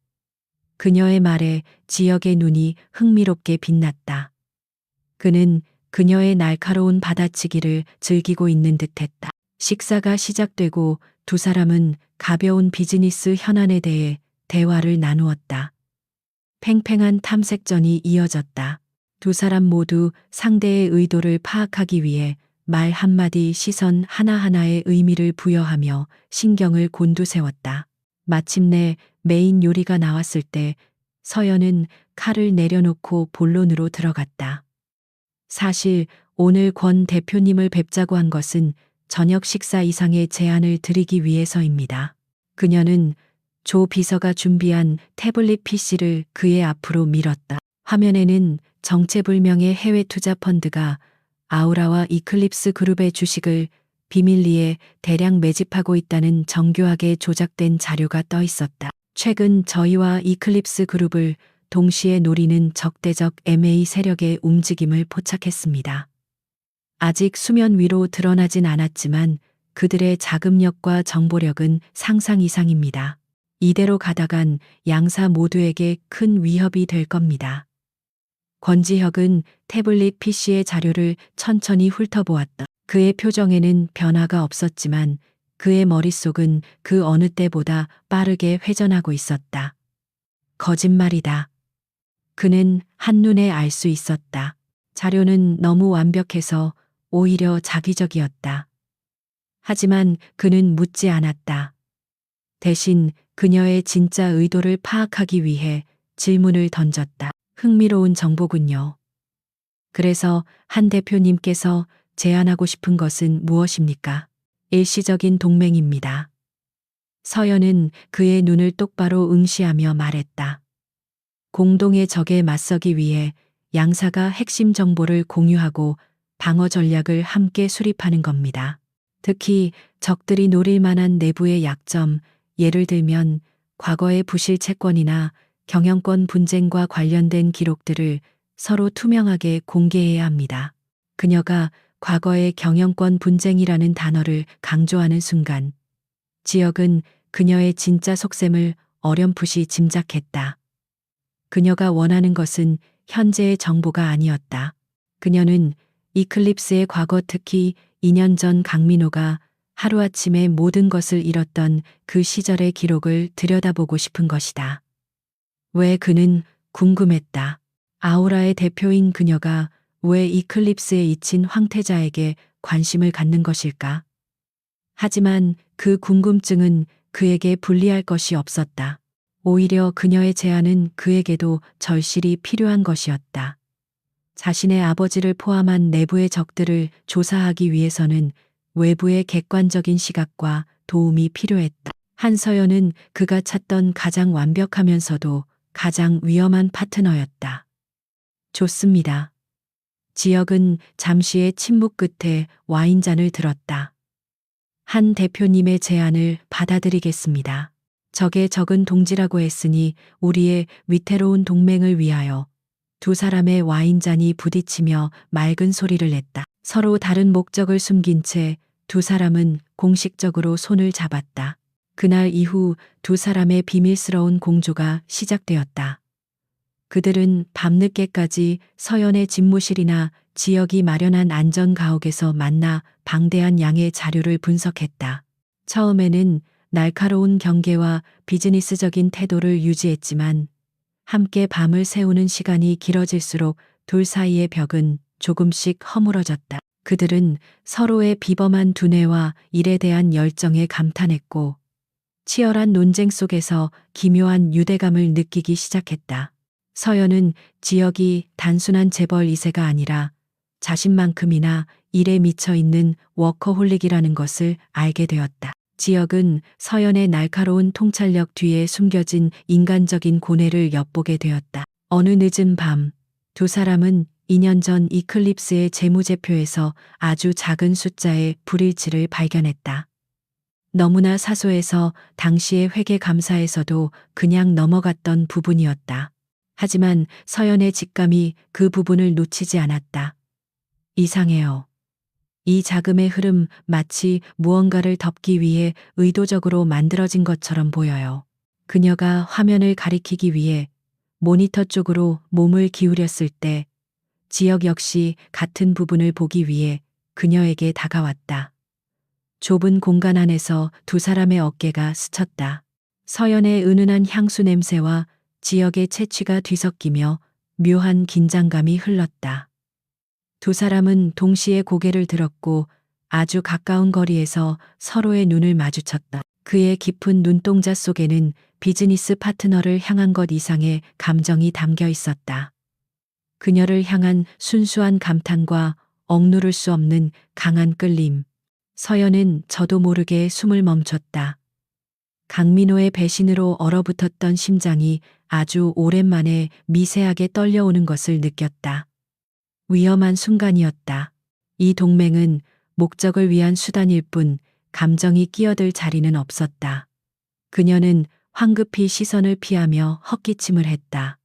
S1: 그녀의 말에 지혁의 눈이 흥미롭게 빛났다. 그는 그녀의 날카로운 받아치기를 즐기고 있는 듯했다. 식사가 시작되고 두 사람은 가벼운 비즈니스 현안에 대해 대화를 나누었다. 팽팽한 탐색전이 이어졌다. 두 사람 모두 상대의 의도를 파악하기 위해 말 한마디 시선 하나하나에 의미를 부여하며 신경을 곤두세웠다. 마침내 메인 요리가 나왔을 때 서연은 칼을 내려놓고 본론으로 들어갔다. 사실 오늘 권 대표님을 뵙자고 한 것은 저녁 식사 이상의 제안을 드리기 위해서입니다. 그녀는 조 비서가 준비한 태블릿 PC를 그의 앞으로 밀었다. 화면에는 정체불명의 해외 투자 펀드가 아우라와 이클립스 그룹의 주식을 비밀리에 대량 매집하고 있다는 정교하게 조작된 자료가 떠 있었다. 최근 저희와 이클립스 그룹을 동시에 노리는 적대적 MA 세력의 움직임을 포착했습니다. 아직 수면 위로 드러나진 않았지만 그들의 자금력과 정보력은 상상 이상입니다. 이대로 가다간 양사 모두에게 큰 위협이 될 겁니다. 권지혁은 태블릿 PC의 자료를 천천히 훑어보았다. 그의 표정에는 변화가 없었지만 그의 머릿속은 그 어느 때보다 빠르게 회전하고 있었다. 거짓말이다. 그는 한눈에 알 수 있었다. 자료는 너무 완벽해서 오히려 자기적이었다. 하지만 그는 묻지 않았다. 대신 그녀의 진짜 의도를 파악하기 위해 질문을 던졌다. 흥미로운 정보군요. 그래서 한 대표님께서 제안하고 싶은 것은 무엇입니까? 일시적인 동맹입니다. 서연은 그의 눈을 똑바로 응시하며 말했다. 공동의 적에 맞서기 위해 양사가 핵심 정보를 공유하고 방어 전략을 함께 수립하는 겁니다. 특히 적들이 노릴 만한 내부의 약점, 예를 들면 과거의 부실 채권이나 경영권 분쟁과 관련된 기록들을 서로 투명하게 공개해야 합니다. 그녀가 과거의 경영권 분쟁이라는 단어를 강조하는 순간 지혁은 그녀의 진짜 속셈을 어렴풋이 짐작했다. 그녀가 원하는 것은 현재의 정보가 아니었다. 그녀는 이클립스의 과거, 특히 2년 전 강민호가 하루아침에 모든 것을 잃었던 그 시절의 기록을 들여다보고 싶은 것이다. 왜 그는 궁금했다. 아우라의 대표인 그녀가 왜 이클립스에 잊힌 황태자에게 관심을 갖는 것일까? 하지만 그 궁금증은 그에게 불리할 것이 없었다. 오히려 그녀의 제안은 그에게도 절실히 필요한 것이었다. 자신의 아버지를 포함한 내부의 적들을 조사하기 위해서는 외부의 객관적인 시각과 도움이 필요했다. 한서연은 그가 찾던 가장 완벽하면서도 가장 위험한 파트너였다. 좋습니다. 지혁은 잠시의 침묵 끝에 와인잔을 들었다. 한 대표님의 제안을 받아들이겠습니다. 적의 적은 동지라고 했으니 우리의 위태로운 동맹을 위하여. 두 사람의 와인잔이 부딪히며 맑은 소리를 냈다. 서로 다른 목적을 숨긴 채 두 사람은 공식적으로 손을 잡았다. 그날 이후 두 사람의 비밀스러운 공조가 시작되었다. 그들은 밤늦게까지 서연의 집무실이나 지역이 마련한 안전가옥에서 만나 방대한 양의 자료를 분석했다. 처음에는 날카로운 경계와 비즈니스적인 태도를 유지했지만 함께 밤을 새우는 시간이 길어질수록 둘 사이의 벽은 조금씩 허물어졌다. 그들은 서로의 비범한 두뇌와 일에 대한 열정에 감탄했고 치열한 논쟁 속에서 기묘한 유대감을 느끼기 시작했다. 서연은 지역이 단순한 재벌 2세가 아니라 자신만큼이나 일에 미쳐 있는 워커홀릭이라는 것을 알게 되었다. 지역은 서연의 날카로운 통찰력 뒤에 숨겨진 인간적인 고뇌를 엿보게 되었다. 어느 늦은 밤, 두 사람은 2년 전 이클립스의 재무제표에서 아주 작은 숫자의 불일치를 발견했다. 너무나 사소해서 당시의 회계 감사에서도 그냥 넘어갔던 부분이었다. 하지만 서연의 직감이 그 부분을 놓치지 않았다. 이상해요. 이 자금의 흐름 마치 무언가를 덮기 위해 의도적으로 만들어진 것처럼 보여요. 그녀가 화면을 가리키기 위해 모니터 쪽으로 몸을 기울였을 때 지역 역시 같은 부분을 보기 위해 그녀에게 다가왔다. 좁은 공간 안에서 두 사람의 어깨가 스쳤다. 서연의 은은한 향수 냄새와 지역의 채취가 뒤섞이며 묘한 긴장감이 흘렀다. 두 사람은 동시에 고개를 들었고 아주 가까운 거리에서 서로의 눈을 마주쳤다. 그의 깊은 눈동자 속에는 비즈니스 파트너를 향한 것 이상의 감정이 담겨 있었다. 그녀를 향한 순수한 감탄과 억누를 수 없는 강한 끌림. 서연은 저도 모르게 숨을 멈췄다. 강민호의 배신으로 얼어붙었던 심장이 아주 오랜만에 미세하게 떨려오는 것을 느꼈다. 위험한 순간이었다. 이 동맹은 목적을 위한 수단일 뿐 감정이 끼어들 자리는 없었다. 그녀는 황급히 시선을 피하며 헛기침을 했다.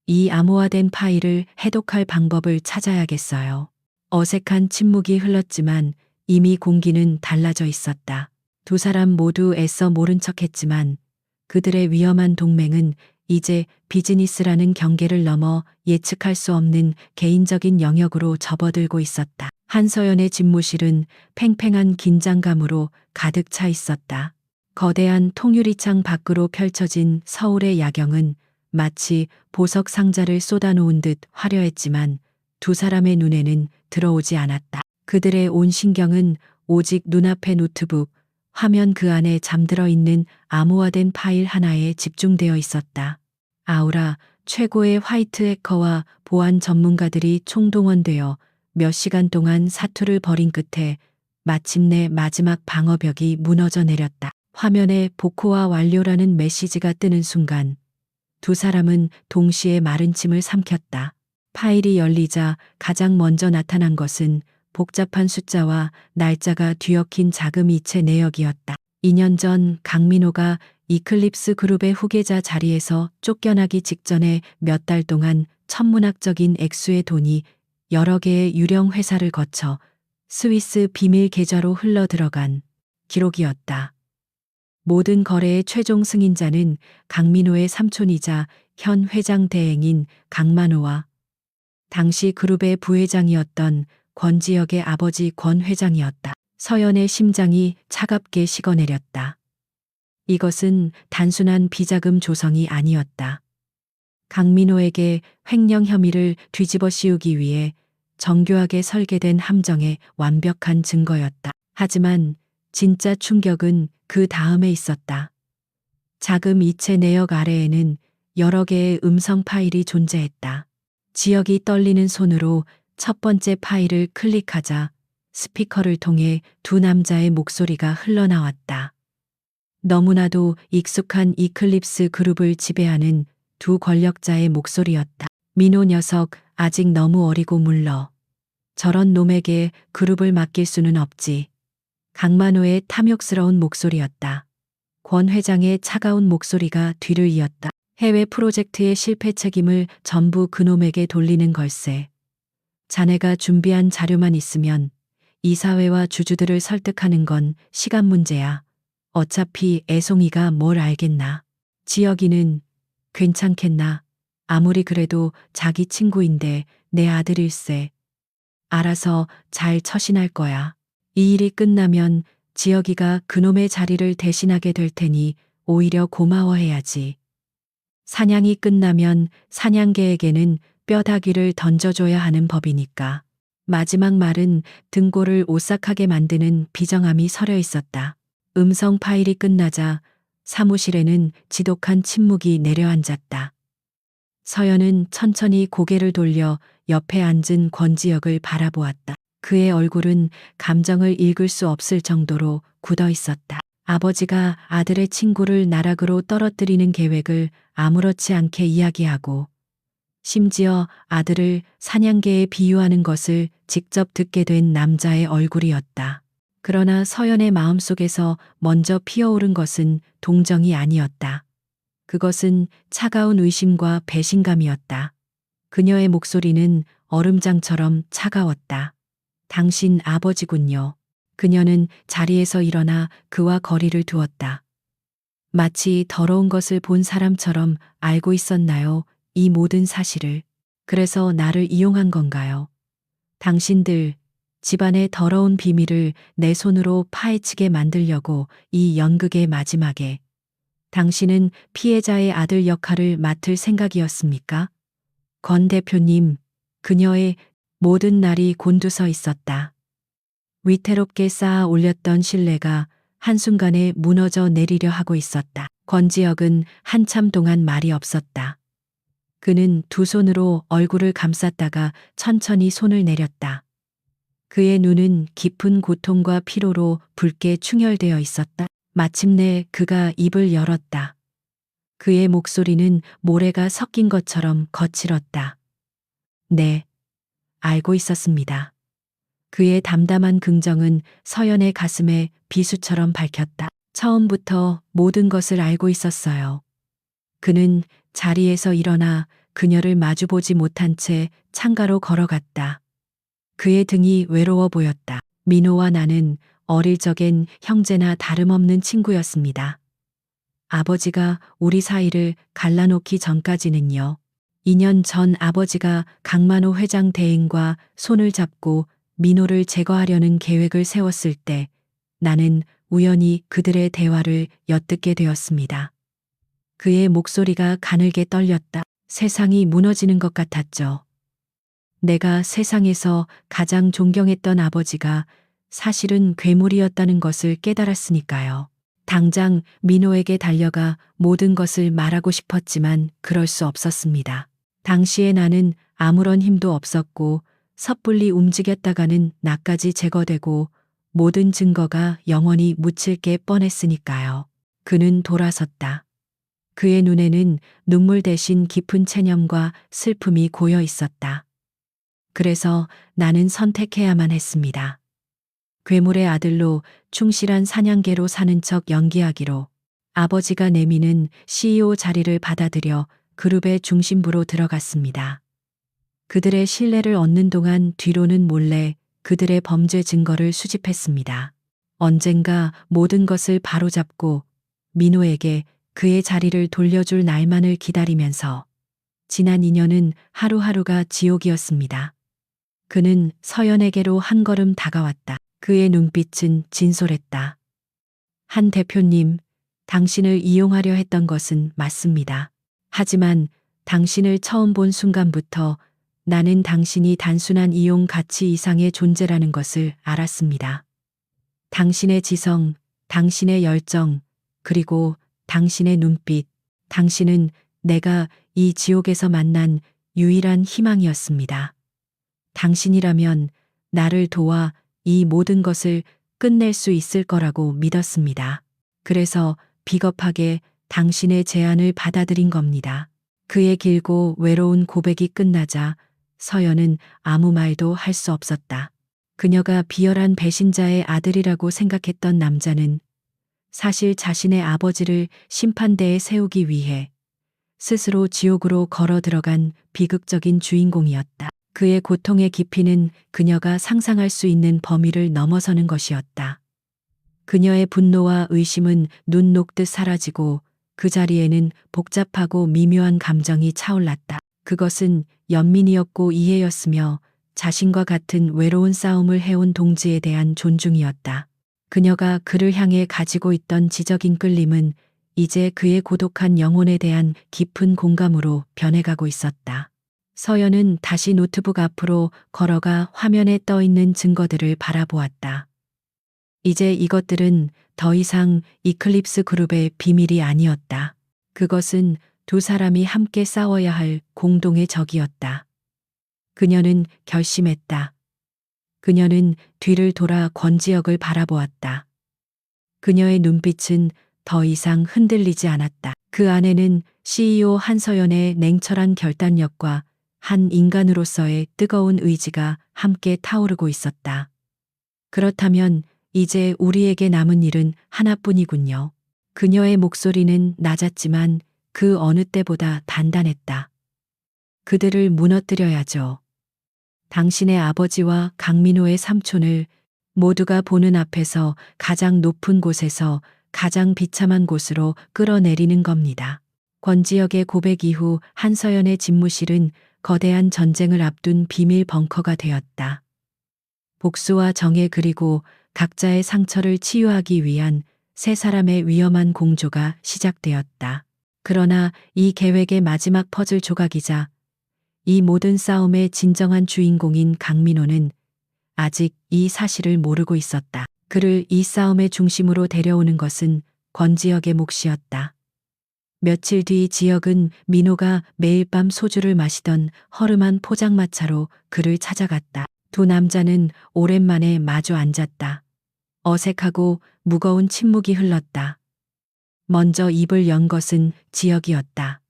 S1: 이 암호화된 파일을 해독할 방법을 찾아야겠어요. 어색한 침묵이 흘렀지만 이미 공기는 달라져 있었다. 두 사람 모두 애써 모른 척했지만 그들의 위험한 동맹은 이제 비즈니스라는 경계를 넘어 예측할 수 없는 개인적인 영역으로 접어들고 있었다. 한서연의 집무실은 팽팽한 긴장감으로 가득 차 있었다. 거대한 통유리창 밖으로 펼쳐진 서울의 야경은 마치 보석 상자를 쏟아놓은 듯 화려했지만 두 사람의 눈에는 들어오지 않았다. 그들의 온 신경은 오직 눈앞의 노트북, 화면 그 안에 잠들어 있는 암호화된 파일 하나에 집중되어 있었다. 아우라 최고의 화이트 해커와 보안 전문가들이 총동원되어 몇 시간 동안 사투를 벌인 끝에 마침내 마지막 방어벽이 무너져 내렸다. 화면에 복호화 완료라는 메시지가 뜨는 순간 두 사람은 동시에 마른 침을 삼켰다. 파일이 열리자 가장 먼저 나타난 것은 복잡한 숫자와 날짜가 뒤엉킨 자금 이체 내역이었다. 2년 전 강민호가 이클립스 그룹의 후계자 자리에서 쫓겨나기 직전에 몇 달 동안 천문학적인 액수의 돈이 여러 개의 유령 회사를 거쳐 스위스 비밀 계좌로 흘러 들어간 기록이었다. 모든 거래의 최종 승인자는 강민호의 삼촌이자 현 회장 대행인 강만호와 당시 그룹의 부회장이었던 권지혁의 아버지 권 회장이었다. 서연의 심장이 차갑게 식어내렸다. 이것은 단순한 비자금 조성이 아니었다. 강민호에게 횡령 혐의를 뒤집어 씌우기 위해 정교하게 설계된 함정의 완벽한 증거였다. 하지만 진짜 충격은 그 다음에 있었다. 자금 이체 내역 아래에는 여러 개의 음성 파일이 존재했다. 지역이 떨리는 손으로 첫 번째 파일을 클릭하자 스피커를 통해 두 남자의 목소리가 흘러나왔다. 너무나도 익숙한 이클립스 그룹을 지배하는 두 권력자의 목소리였다. 민호 녀석 아직 너무 어리고 물러. 저런 놈에게 그룹을 맡길 수는 없지. 강만호의 탐욕스러운 목소리였다. 권 회장의 차가운 목소리가 뒤를 이었다. 해외 프로젝트의 실패 책임을 전부 그놈에게 돌리는 걸세. 자네가 준비한 자료만 있으면 이사회와 주주들을 설득하는 건 시간 문제야. 어차피 애송이가 뭘 알겠나. 지혁이는 괜찮겠나. 아무리 그래도 자기 친구인데 내 아들일세. 알아서 잘 처신할 거야. 이 일이 끝나면 지혁이가 그놈의 자리를 대신하게 될 테니 오히려 고마워해야지. 사냥이 끝나면 사냥개에게는 뼈다귀를 던져줘야 하는 법이니까. 마지막 말은 등골을 오싹하게 만드는 비정함이 서려 있었다. 음성 파일이 끝나자 사무실에는 지독한 침묵이 내려앉았다. 서연은 천천히 고개를 돌려 옆에 앉은 권지혁을 바라보았다. 그의 얼굴은 감정을 읽을 수 없을 정도로 굳어 있었다. 아버지가 아들의 친구를 나락으로 떨어뜨리는 계획을 아무렇지 않게 이야기하고 심지어 아들을 사냥개에 비유하는 것을 직접 듣게 된 남자의 얼굴이었다. 그러나 서연의 마음속에서 먼저 피어오른 것은 동정이 아니었다. 그것은 차가운 의심과 배신감이었다. 그녀의 목소리는 얼음장처럼 차가웠다. 당신 아버지군요. 그녀는 자리에서 일어나 그와 거리를 두었다. 마치 더러운 것을 본 사람처럼 알고 있었나요? 이 모든 사실을. 그래서 나를 이용한 건가요? 당신들, 집안의 더러운 비밀을 내 손으로 파헤치게 만들려고 이 연극의 마지막에 당신은 피해자의 아들 역할을 맡을 생각이었습니까? 권 대표님, 그녀의 모든 날이 곤두서 있었다. 위태롭게 쌓아 올렸던 신뢰가 한순간에 무너져 내리려 하고 있었다. 권지혁은 한참 동안 말이 없었다. 그는 두 손으로 얼굴을 감쌌다가 천천히 손을 내렸다. 그의 눈은 깊은 고통과 피로로 붉게 충혈되어 있었다. 마침내 그가 입을 열었다. 그의 목소리는 모래가 섞인 것처럼 거칠었다. 네, 알고 있었습니다. 그의 담담한 긍정은 서연의 가슴에 비수처럼 밝혔다. 처음부터 모든 것을 알고 있었어요. 그는 자리에서 일어나 그녀를 마주보지 못한 채 창가로 걸어갔다. 그의 등이 외로워 보였다. 민호와 나는 어릴 적엔 형제나 다름없는 친구였습니다. 아버지가 우리 사이를 갈라놓기 전까지는요. 2년 전 아버지가 강만호 회장 대행과 손을 잡고 민호를 제거하려는 계획을 세웠을 때 나는 우연히 그들의 대화를 엿듣게 되었습니다. 그의 목소리가 가늘게 떨렸다. 세상이 무너지는 것 같았죠. 내가 세상에서 가장 존경했던 아버지가 사실은 괴물이었다는 것을 깨달았으니까요. 당장 민호에게 달려가 모든 것을 말하고 싶었지만 그럴 수 없었습니다. 당시에 나는 아무런 힘도 없었고 섣불리 움직였다가는 나까지 제거되고 모든 증거가 영원히 묻힐 게 뻔했으니까요. 그는 돌아섰다. 그의 눈에는 눈물 대신 깊은 체념과 슬픔이 고여 있었다. 그래서 나는 선택해야만 했습니다. 괴물의 아들로 충실한 사냥개로 사는 척 연기하기로 아버지가 내미는 CEO 자리를 받아들여 그룹의 중심부로 들어갔습니다. 그들의 신뢰를 얻는 동안 뒤로는 몰래 그들의 범죄 증거를 수집했습니다. 언젠가 모든 것을 바로잡고 민호에게 그의 자리를 돌려줄 날만을 기다리면서 지난 2년은 하루하루가 지옥이었습니다. 그는 서연에게로 한 걸음 다가왔다. 그의 눈빛은 진솔했다. 한 대표님, 당신을 이용하려 했던 것은 맞습니다. 하지만 당신을 처음 본 순간부터 나는 당신이 단순한 이용 가치 이상의 존재라는 것을 알았습니다. 당신의 지성, 당신의 열정, 그리고 당신의 눈빛, 당신은 내가 이 지옥에서 만난 유일한 희망이었습니다. 당신이라면 나를 도와 이 모든 것을 끝낼 수 있을 거라고 믿었습니다. 그래서 비겁하게 당신의 제안을 받아들인 겁니다. 그의 길고 외로운 고백이 끝나자 서연은 아무 말도 할 수 없었다. 그녀가 비열한 배신자의 아들이라고 생각했던 남자는 사실 자신의 아버지를 심판대에 세우기 위해 스스로 지옥으로 걸어 들어간 비극적인 주인공이었다. 그의 고통의 깊이는 그녀가 상상할 수 있는 범위를 넘어서는 것이었다. 그녀의 분노와 의심은 눈 녹듯 사라지고 그 자리에는 복잡하고 미묘한 감정이 차올랐다. 그것은 연민이었고 이해였으며 자신과 같은 외로운 싸움을 해온 동지에 대한 존중이었다. 그녀가 그를 향해 가지고 있던 지적인 끌림은 이제 그의 고독한 영혼에 대한 깊은 공감으로 변해가고 있었다. 서연은 다시 노트북 앞으로 걸어가 화면에 떠 있는 증거들을 바라보았다. 이제 이것들은 더 이상 이클립스 그룹의 비밀이 아니었다. 그것은 두 사람이 함께 싸워야 할 공동의 적이었다. 그녀는 결심했다. 그녀는 뒤를 돌아 권지혁을 바라보았다. 그녀의 눈빛은 더 이상 흔들리지 않았다. 그 안에는 CEO 한서연의 냉철한 결단력과 한 인간으로서의 뜨거운 의지가 함께 타오르고 있었다. 그렇다면 이제 우리에게 남은 일은 하나뿐이군요. 그녀의 목소리는 낮았지만 그 어느 때보다 단단했다. 그들을 무너뜨려야죠. 당신의 아버지와 강민호의 삼촌을 모두가 보는 앞에서 가장 높은 곳에서 가장 비참한 곳으로 끌어내리는 겁니다. 권지혁의 고백 이후 한서연의 집무실은 거대한 전쟁을 앞둔 비밀 벙커가 되었다. 복수와 정의 그리고 각자의 상처를 치유하기 위한 세 사람의 위험한 공조가 시작되었다. 그러나 이 계획의 마지막 퍼즐 조각이자 이 모든 싸움의 진정한 주인공인 강민호는 아직 이 사실을 모르고 있었다. 그를 이 싸움의 중심으로 데려오는 것은 권지혁의 몫이었다. 며칠 뒤 지혁은 민호가 매일 밤 소주를 마시던 허름한 포장마차로 그를 찾아갔다. 두 남자는 오랜만에 마주 앉았다. 어색하고 무거운 침묵이 흘렀다. 먼저 입을 연 것은 지혁이었다.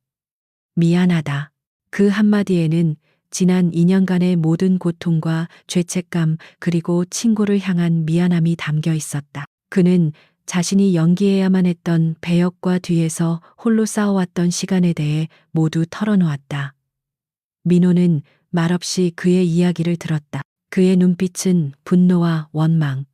S1: 미안하다. 그 한마디에는 지난 2년간의 모든 고통과 죄책감 그리고 친구를 향한 미안함이 담겨 있었다. 그는 자신이 연기해야만 했던 배역과 뒤에서 홀로 싸워왔던 시간에 대해 모두 털어놓았다. 민호는 말없이 그의 이야기를 들었다. 그의 눈빛은 분노와 원망,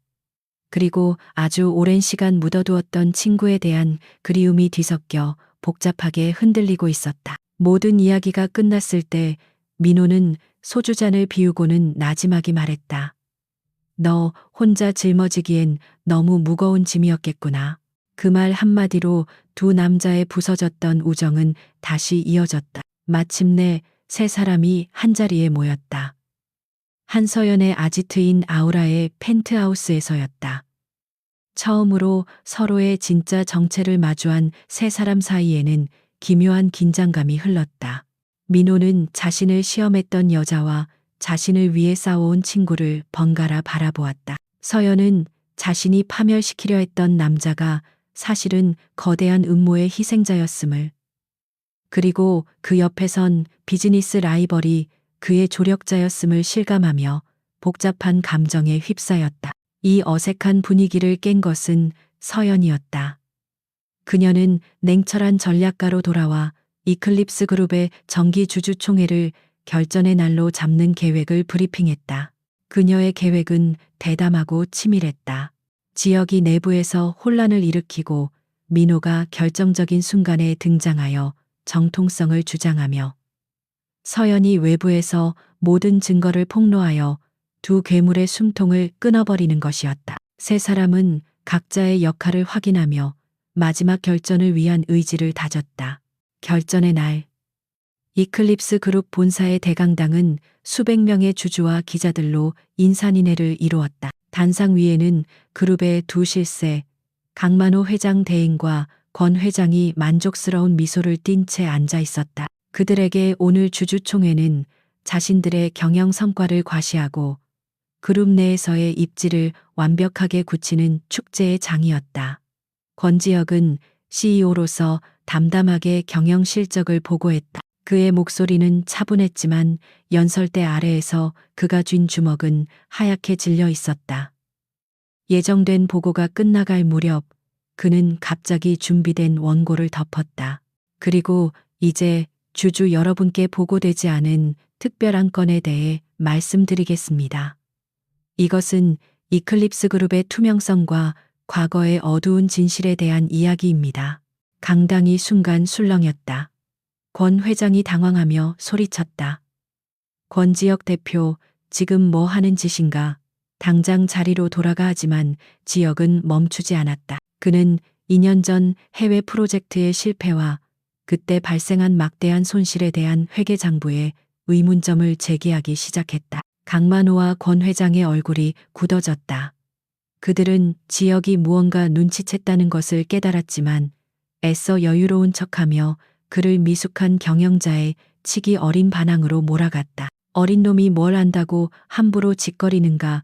S1: 그리고 아주 오랜 시간 묻어두었던 친구에 대한 그리움이 뒤섞여 복잡하게 흔들리고 있었다. 모든 이야기가 끝났을 때 민호는 소주잔을 비우고는 나지막이 말했다. 너 혼자 짊어지기엔 너무 무거운 짐이었겠구나. 그 말 한마디로 두 남자의 부서졌던 우정은 다시 이어졌다. 마침내 세 사람이 한자리에 모였다. 한서연의 아지트인 아우라의 펜트하우스에서였다. 처음으로 서로의 진짜 정체를 마주한 세 사람 사이에는 기묘한 긴장감이 흘렀다. 민호는 자신을 시험했던 여자와 자신을 위해 싸워온 친구를 번갈아 바라보았다. 서연은 자신이 파멸시키려 했던 남자가 사실은 거대한 음모의 희생자였음을, 그리고 그 옆에선 비즈니스 라이벌이 그의 조력자였음을 실감하며 복잡한 감정에 휩싸였다. 이 어색한 분위기를 깬 것은 서연이었다. 그녀는 냉철한 전략가로 돌아와 이클립스 그룹의 정기 주주총회를 결전의 날로 잡는 계획을 브리핑했다. 그녀의 계획은 대담하고 치밀했다. 지역이 내부에서 혼란을 일으키고 민호가 결정적인 순간에 등장하여 정통성을 주장하며 서연이 외부에서 모든 증거를 폭로하여 두 괴물의 숨통을 끊어버리는 것이었다. 세 사람은 각자의 역할을 확인하며 마지막 결전을 위한 의지를 다졌다. 결전의 날, 이클립스 그룹 본사의 대강당은 수백 명의 주주와 기자들로 인산인해를 이루었다. 단상 위에는 그룹의 두 실세, 강만호 회장 대행과 권 회장이 만족스러운 미소를 띤 채 앉아 있었다. 그들에게 오늘 주주총회는 자신들의 경영 성과를 과시하고 그룹 내에서의 입지를 완벽하게 굳히는 축제의 장이었다. 권지혁은 CEO로서 담담하게 경영 실적을 보고했다. 그의 목소리는 차분했지만 연설대 아래에서 그가 쥔 주먹은 하얗게 질려 있었다. 예정된 보고가 끝나갈 무렵 그는 갑자기 준비된 원고를 덮었다. 그리고 이제 주주 여러분께 보고되지 않은 특별한 건에 대해 말씀드리겠습니다. 이것은 이클립스 그룹의 투명성과 과거의 어두운 진실에 대한 이야기입니다. 강당이 순간 술렁였다. 권 회장이 당황하며 소리쳤다. 권지혁 대표, 지금 뭐 하는 짓인가? 당장 자리로 돌아가 하지만 지혁은 멈추지 않았다. 그는 2년 전 해외 프로젝트의 실패와 그때 발생한 막대한 손실에 대한 회계장부에 의문점을 제기하기 시작했다. 강만호와 권 회장의 얼굴이 굳어졌다. 그들은 지혁이 무언가 눈치챘다는 것을 깨달았지만 애써 여유로운 척하며 그를 미숙한 경영자의 치기 어린 반항으로 몰아갔다. 어린 놈이 뭘 안다고 함부로 짓거리는가.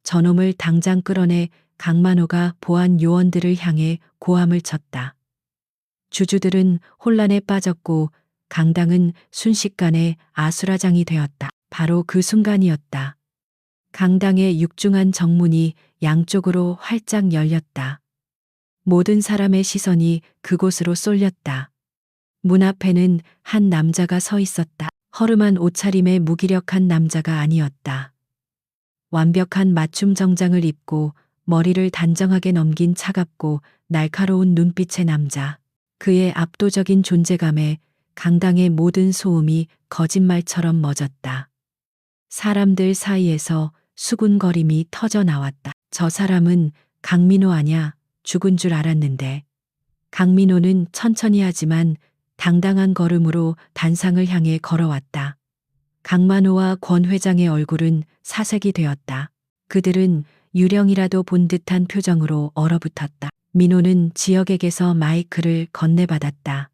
S1: 저놈을 당장 끌어내. 강만호가 보안 요원들을 향해 고함을 쳤다. 주주들은 혼란에 빠졌고 강당은 순식간에 아수라장이 되었다. 바로 그 순간이었다. 강당의 육중한 정문이 양쪽으로 활짝 열렸다. 모든 사람의 시선이 그곳으로 쏠렸다. 문 앞에는 한 남자가 서 있었다. 허름한 옷차림의 무기력한 남자가 아니었다. 완벽한 맞춤 정장을 입고 머리를 단정하게 넘긴 차갑고 날카로운 눈빛의 남자. 그의 압도적인 존재감에 강당의 모든 소음이 거짓말처럼 멎었다. 사람들 사이에서 수군거림이 터져 나왔다. 저 사람은 강민호 아냐? 죽은 줄 알았는데. 강민호는 천천히 하지만 당당한 걸음으로 단상을 향해 걸어왔다. 강만호와 권 회장의 얼굴은 사색이 되었다. 그들은 유령이라도 본 듯한 표정으로 얼어붙었다. 민호는 지역에게서 마이크를 건네받았다.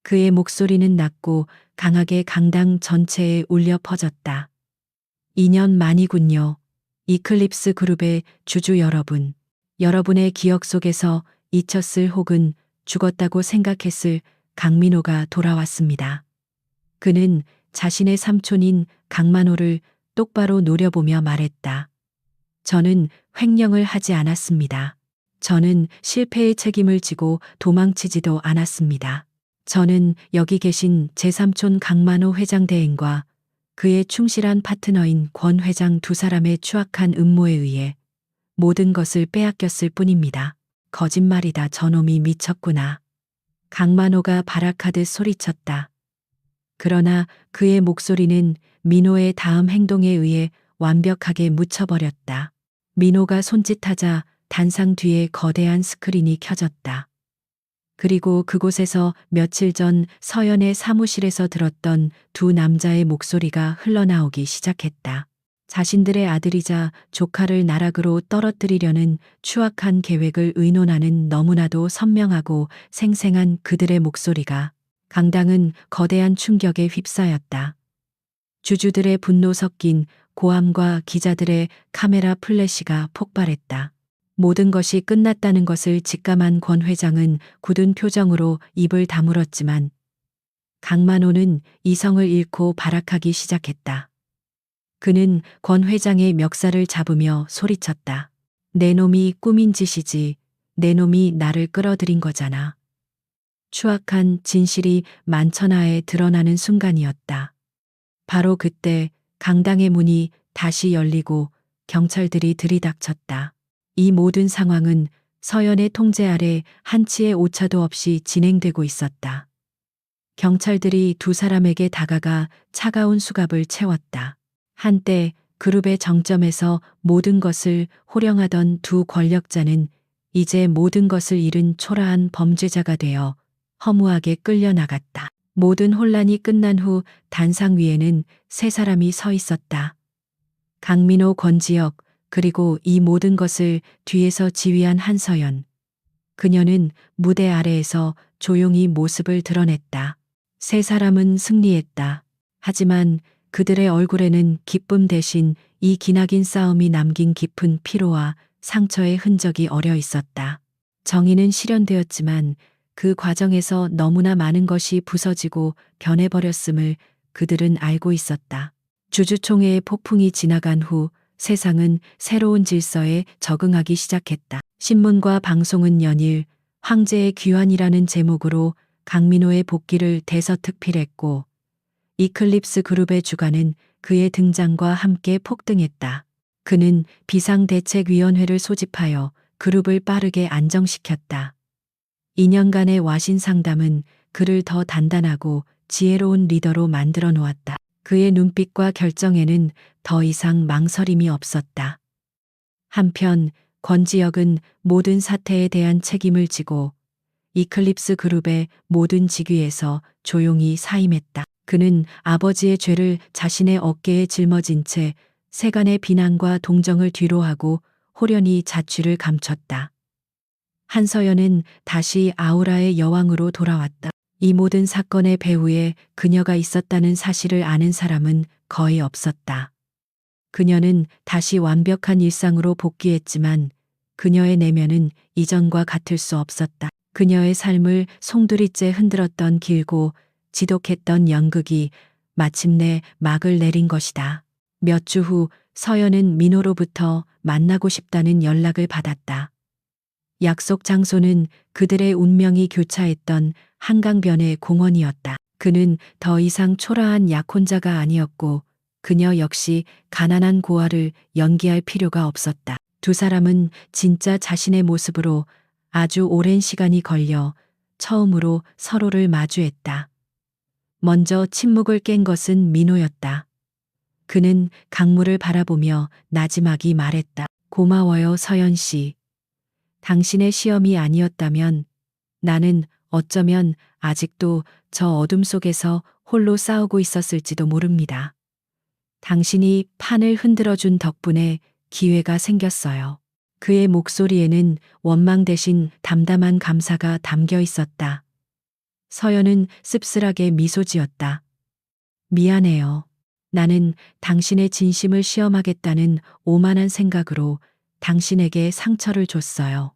S1: 그의 목소리는 낮고 강하게 강당 전체에 울려 퍼졌다. 2년 만이군요. 이클립스 그룹의 주주 여러분. 여러분의 기억 속에서 잊혔을 혹은 죽었다고 생각했을 강민호가 돌아왔습니다. 그는 자신의 삼촌인 강만호를 똑바로 노려보며 말했다. 저는 횡령을 하지 않았습니다. 저는 실패의 책임을 지고 도망치지도 않았습니다. 저는 여기 계신 제 삼촌 강만호 회장 대행과 그의 충실한 파트너인 권 회장 두 사람의 추악한 음모에 의해 모든 것을 빼앗겼을 뿐입니다. 거짓말이다. 저놈이 미쳤구나. 강만호가 발악하듯 소리쳤다. 그러나 그의 목소리는 민호의 다음 행동에 의해 완벽하게 묻혀버렸다. 민호가 손짓하자 단상 뒤에 거대한 스크린이 켜졌다. 그리고 그곳에서 며칠 전 서연의 사무실에서 들었던 두 남자의 목소리가 흘러나오기 시작했다. 자신들의 아들이자 조카를 나락으로 떨어뜨리려는 추악한 계획을 의논하는 너무나도 선명하고 생생한 그들의 목소리가 강당은 거대한 충격에 휩싸였다. 주주들의 분노 섞인 고함과 기자들의 카메라 플래시가 폭발했다. 모든 것이 끝났다는 것을 직감한 권 회장은 굳은 표정으로 입을 다물었지만 강만호는 이성을 잃고 발악하기 시작했다. 그는 권 회장의 멱살을 잡으며 소리쳤다. 내 놈이 꾸민 짓이지. 내 놈이 나를 끌어들인 거잖아. 추악한 진실이 만천하에 드러나는 순간이었다. 바로 그때 강당의 문이 다시 열리고 경찰들이 들이닥쳤다. 이 모든 상황은 서연의 통제 아래 한치의 오차도 없이 진행되고 있었다. 경찰들이 두 사람에게 다가가 차가운 수갑을 채웠다. 한때 그룹의 정점에서 모든 것을 호령하던 두 권력자는 이제 모든 것을 잃은 초라한 범죄자가 되어 허무하게 끌려나갔다. 모든 혼란이 끝난 후 단상 위에는 세 사람이 서 있었다. 강민호, 권지혁, 그리고 이 모든 것을 뒤에서 지휘한 한서연. 그녀는 무대 아래에서 조용히 모습을 드러냈다. 세 사람은 승리했다. 하지만 그들의 얼굴에는 기쁨 대신 이 기나긴 싸움이 남긴 깊은 피로와 상처의 흔적이 어려 있었다. 정의는 실현되었지만 그 과정에서 너무나 많은 것이 부서지고 변해버렸음을 그들은 알고 있었다. 주주총회의 폭풍이 지나간 후 세상은 새로운 질서에 적응하기 시작했다. 신문과 방송은 연일 황제의 귀환이라는 제목으로 강민호의 복귀를 대서특필했고 이클립스 그룹의 주가는 그의 등장과 함께 폭등했다. 그는 비상대책위원회를 소집하여 그룹을 빠르게 안정시켰다. 2년간의 와신 상담은 그를 더 단단하고 지혜로운 리더로 만들어 놓았다. 그의 눈빛과 결정에는 더 이상 망설임이 없었다. 한편 권지혁은 모든 사태에 대한 책임을 지고 이클립스 그룹의 모든 직위에서 조용히 사임했다. 그는 아버지의 죄를 자신의 어깨에 짊어진 채 세간의 비난과 동정을 뒤로하고 호련히 자취를 감췄다. 한서연은 다시 아우라의 여왕으로 돌아왔다. 이 모든 사건의 배후에 그녀가 있었다는 사실을 아는 사람은 거의 없었다. 그녀는 다시 완벽한 일상으로 복귀했지만 그녀의 내면은 이전과 같을 수 없었다. 그녀의 삶을 송두리째 흔들었던 길고 지독했던 연극이 마침내 막을 내린 것이다. 몇 주 후 서연은 민호로부터 만나고 싶다는 연락을 받았다. 약속 장소는 그들의 운명이 교차했던 한강변의 공원이었다. 그는 더 이상 초라한 약혼자가 아니었고 그녀 역시 가난한 고아를 연기할 필요가 없었다. 두 사람은 진짜 자신의 모습으로 아주 오랜 시간이 걸려 처음으로 서로를 마주했다. 먼저 침묵을 깬 것은 민호였다. 그는 강물을 바라보며 나지막이 말했다. 고마워요, 서연 씨. 당신의 시험이 아니었다면 나는 어쩌면 아직도 저 어둠 속에서 홀로 싸우고 있었을지도 모릅니다. 당신이 판을 흔들어준 덕분에 기회가 생겼어요. 그의 목소리에는 원망 대신 담담한 감사가 담겨 있었다. 서연은 씁쓸하게 미소 지었다. 미안해요. 나는 당신의 진심을 시험하겠다는 오만한 생각으로 당신에게 상처를 줬어요.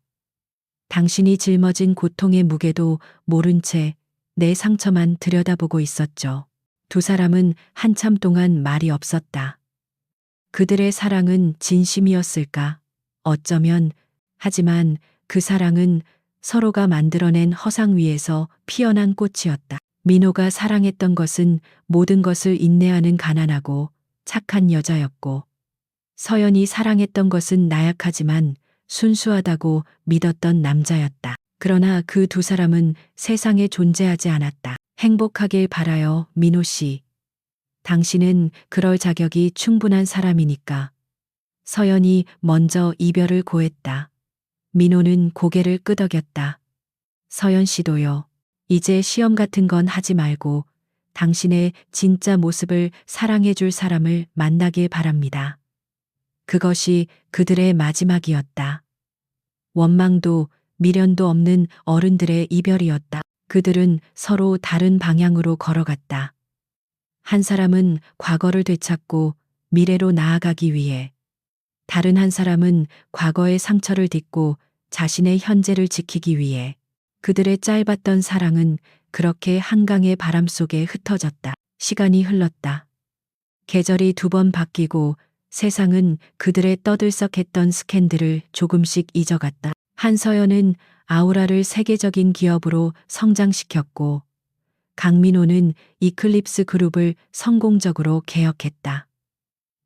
S1: 당신이 짊어진 고통의 무게도 모른 채 내 상처만 들여다보고 있었죠. 두 사람은 한참 동안 말이 없었다. 그들의 사랑은 진심이었을까? 어쩌면, 하지만 그 사랑은 서로가 만들어낸 허상 위에서 피어난 꽃이었다. 민호가 사랑했던 것은 모든 것을 인내하는 가난하고 착한 여자였고, 서연이 사랑했던 것은 나약하지만 순수하다고 믿었던 남자였다. 그러나 그 두 사람은 세상에 존재하지 않았다. 행복하길 바라요, 민호 씨. 당신은 그럴 자격이 충분한 사람이니까. 서연이 먼저 이별을 고했다. 민호는 고개를 끄덕였다. 서연 씨도요. 이제 시험 같은 건 하지 말고 당신의 진짜 모습을 사랑해 줄 사람을 만나길 바랍니다. 그것이 그들의 마지막이었다. 원망도 미련도 없는 어른들의 이별이었다. 그들은 서로 다른 방향으로 걸어갔다. 한 사람은 과거를 되찾고 미래로 나아가기 위해, 다른 한 사람은 과거의 상처를 딛고 자신의 현재를 지키기 위해. 그들의 짧았던 사랑은 그렇게 한강의 바람 속에 흩어졌다. 시간이 흘렀다. 계절이 두 번 바뀌고 세상은 그들의 떠들썩했던 스캔들을 조금씩 잊어갔다. 한서연은 아우라를 세계적인 기업으로 성장시켰고 강민호는 이클립스 그룹을 성공적으로 개혁했다.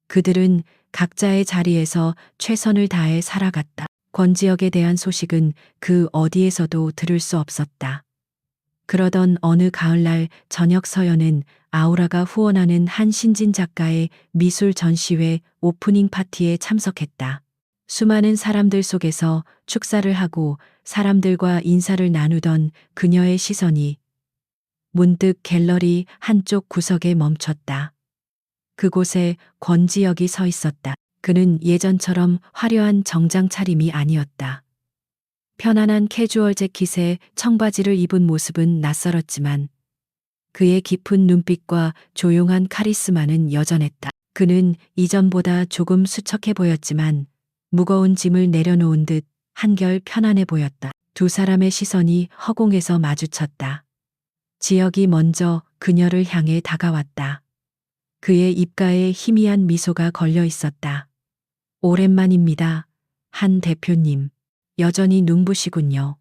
S1: 그들은 각자의 자리에서 최선을 다해 살아갔다. 권지혁에 대한 소식은 그 어디에서도 들을 수 없었다. 그러던 어느 가을날 저녁 서연은 아우라가 후원하는 한 신진 작가의 미술 전시회 오프닝 파티에 참석했다. 수많은 사람들 속에서 축사를 하고 사람들과 인사를 나누던 그녀의 시선이 문득 갤러리 한쪽 구석에 멈췄다. 그곳에 권지혁이 서 있었다. 그는 예전처럼 화려한 정장 차림이 아니었다. 편안한 캐주얼 재킷에 청바지를 입은 모습은 낯설었지만 그의 깊은 눈빛과 조용한 카리스마는 여전했다. 그는 이전보다 조금 수척해 보였지만 무거운 짐을 내려놓은 듯 한결 편안해 보였다. 두 사람의 시선이 허공에서 마주쳤다. 지혁이 먼저 그녀를 향해 다가왔다. 그의 입가에 희미한 미소가 걸려 있었다. 오랜만입니다. 한 대표님. 여전히 눈부시군요.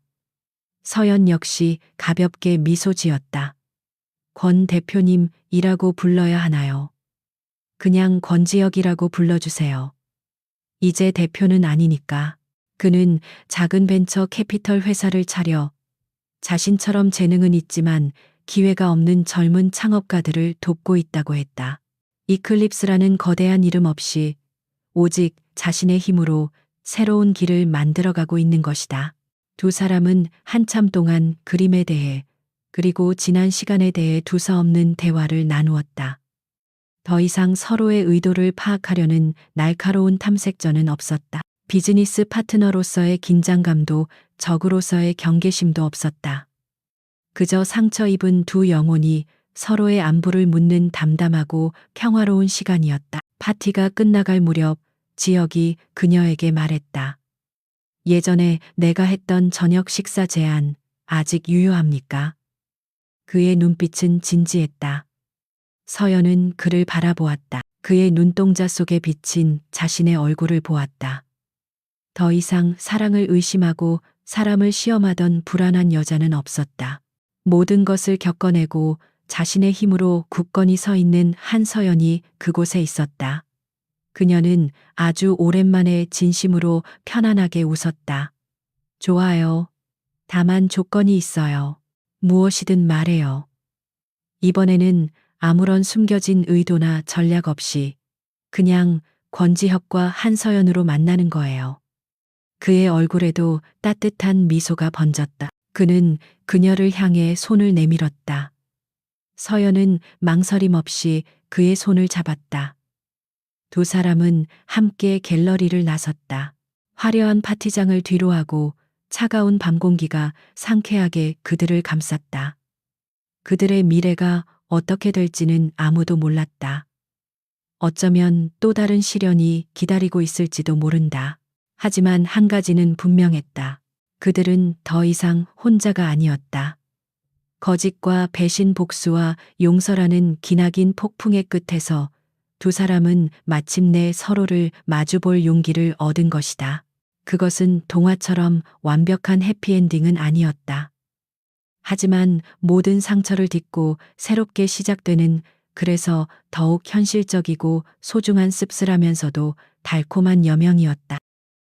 S1: 서연 역시 가볍게 미소 지었다. 권 대표님이라고 불러야 하나요? 그냥 권지혁이라고 불러주세요. 이제 대표는 아니니까. 그는 작은 벤처 캐피털 회사를 차려 자신처럼 재능은 있지만 기회가 없는 젊은 창업가들을 돕고 있다고 했다. 이클립스라는 거대한 이름 없이 오직 자신의 힘으로 새로운 길을 만들어가고 있는 것이다. 두 사람은 한참 동안 그림에 대해 그리고 지난 시간에 대해 두서없는 대화를 나누었다. 더 이상 서로의 의도를 파악하려는 날카로운 탐색전은 없었다. 비즈니스 파트너로서의 긴장감도 적으로서의 경계심도 없었다. 그저 상처 입은 두 영혼이 서로의 안부를 묻는 담담하고 평화로운 시간이었다. 파티가 끝나갈 무렵 지혁이 그녀에게 말했다. 예전에 내가 했던 저녁 식사 제안 아직 유효합니까? 그의 눈빛은 진지했다. 서연은 그를 바라보았다. 그의 눈동자 속에 비친 자신의 얼굴을 보았다. 더 이상 사랑을 의심하고 사람을 시험하던 불안한 여자는 없었다. 모든 것을 겪어내고 자신의 힘으로 굳건히 서 있는 한서연이 그곳에 있었다. 그녀는 아주 오랜만에 진심으로 편안하게 웃었다. 좋아요. 다만 조건이 있어요. 무엇이든 말해요. 이번에는 아무런 숨겨진 의도나 전략 없이 그냥 권지혁과 한서연으로 만나는 거예요. 그의 얼굴에도 따뜻한 미소가 번졌다. 그는 그녀를 향해 손을 내밀었다. 서연은 망설임 없이 그의 손을 잡았다. 두 사람은 함께 갤러리를 나섰다. 화려한 파티장을 뒤로하고 차가운 밤 공기가 상쾌하게 그들을 감쌌다. 그들의 미래가 어떻게 될지는 아무도 몰랐다. 어쩌면 또 다른 시련이 기다리고 있을지도 모른다. 하지만 한 가지는 분명했다. 그들은 더 이상 혼자가 아니었다. 거짓과 배신, 복수와 용서라는 기나긴 폭풍의 끝에서 두 사람은 마침내 서로를 마주볼 용기를 얻은 것이다. 그것은 동화처럼 완벽한 해피엔딩은 아니었다. 하지만 모든 상처를 딛고 새롭게 시작되는, 그래서 더욱 현실적이고 소중한 씁쓸하면서도 달콤한 여명이었다.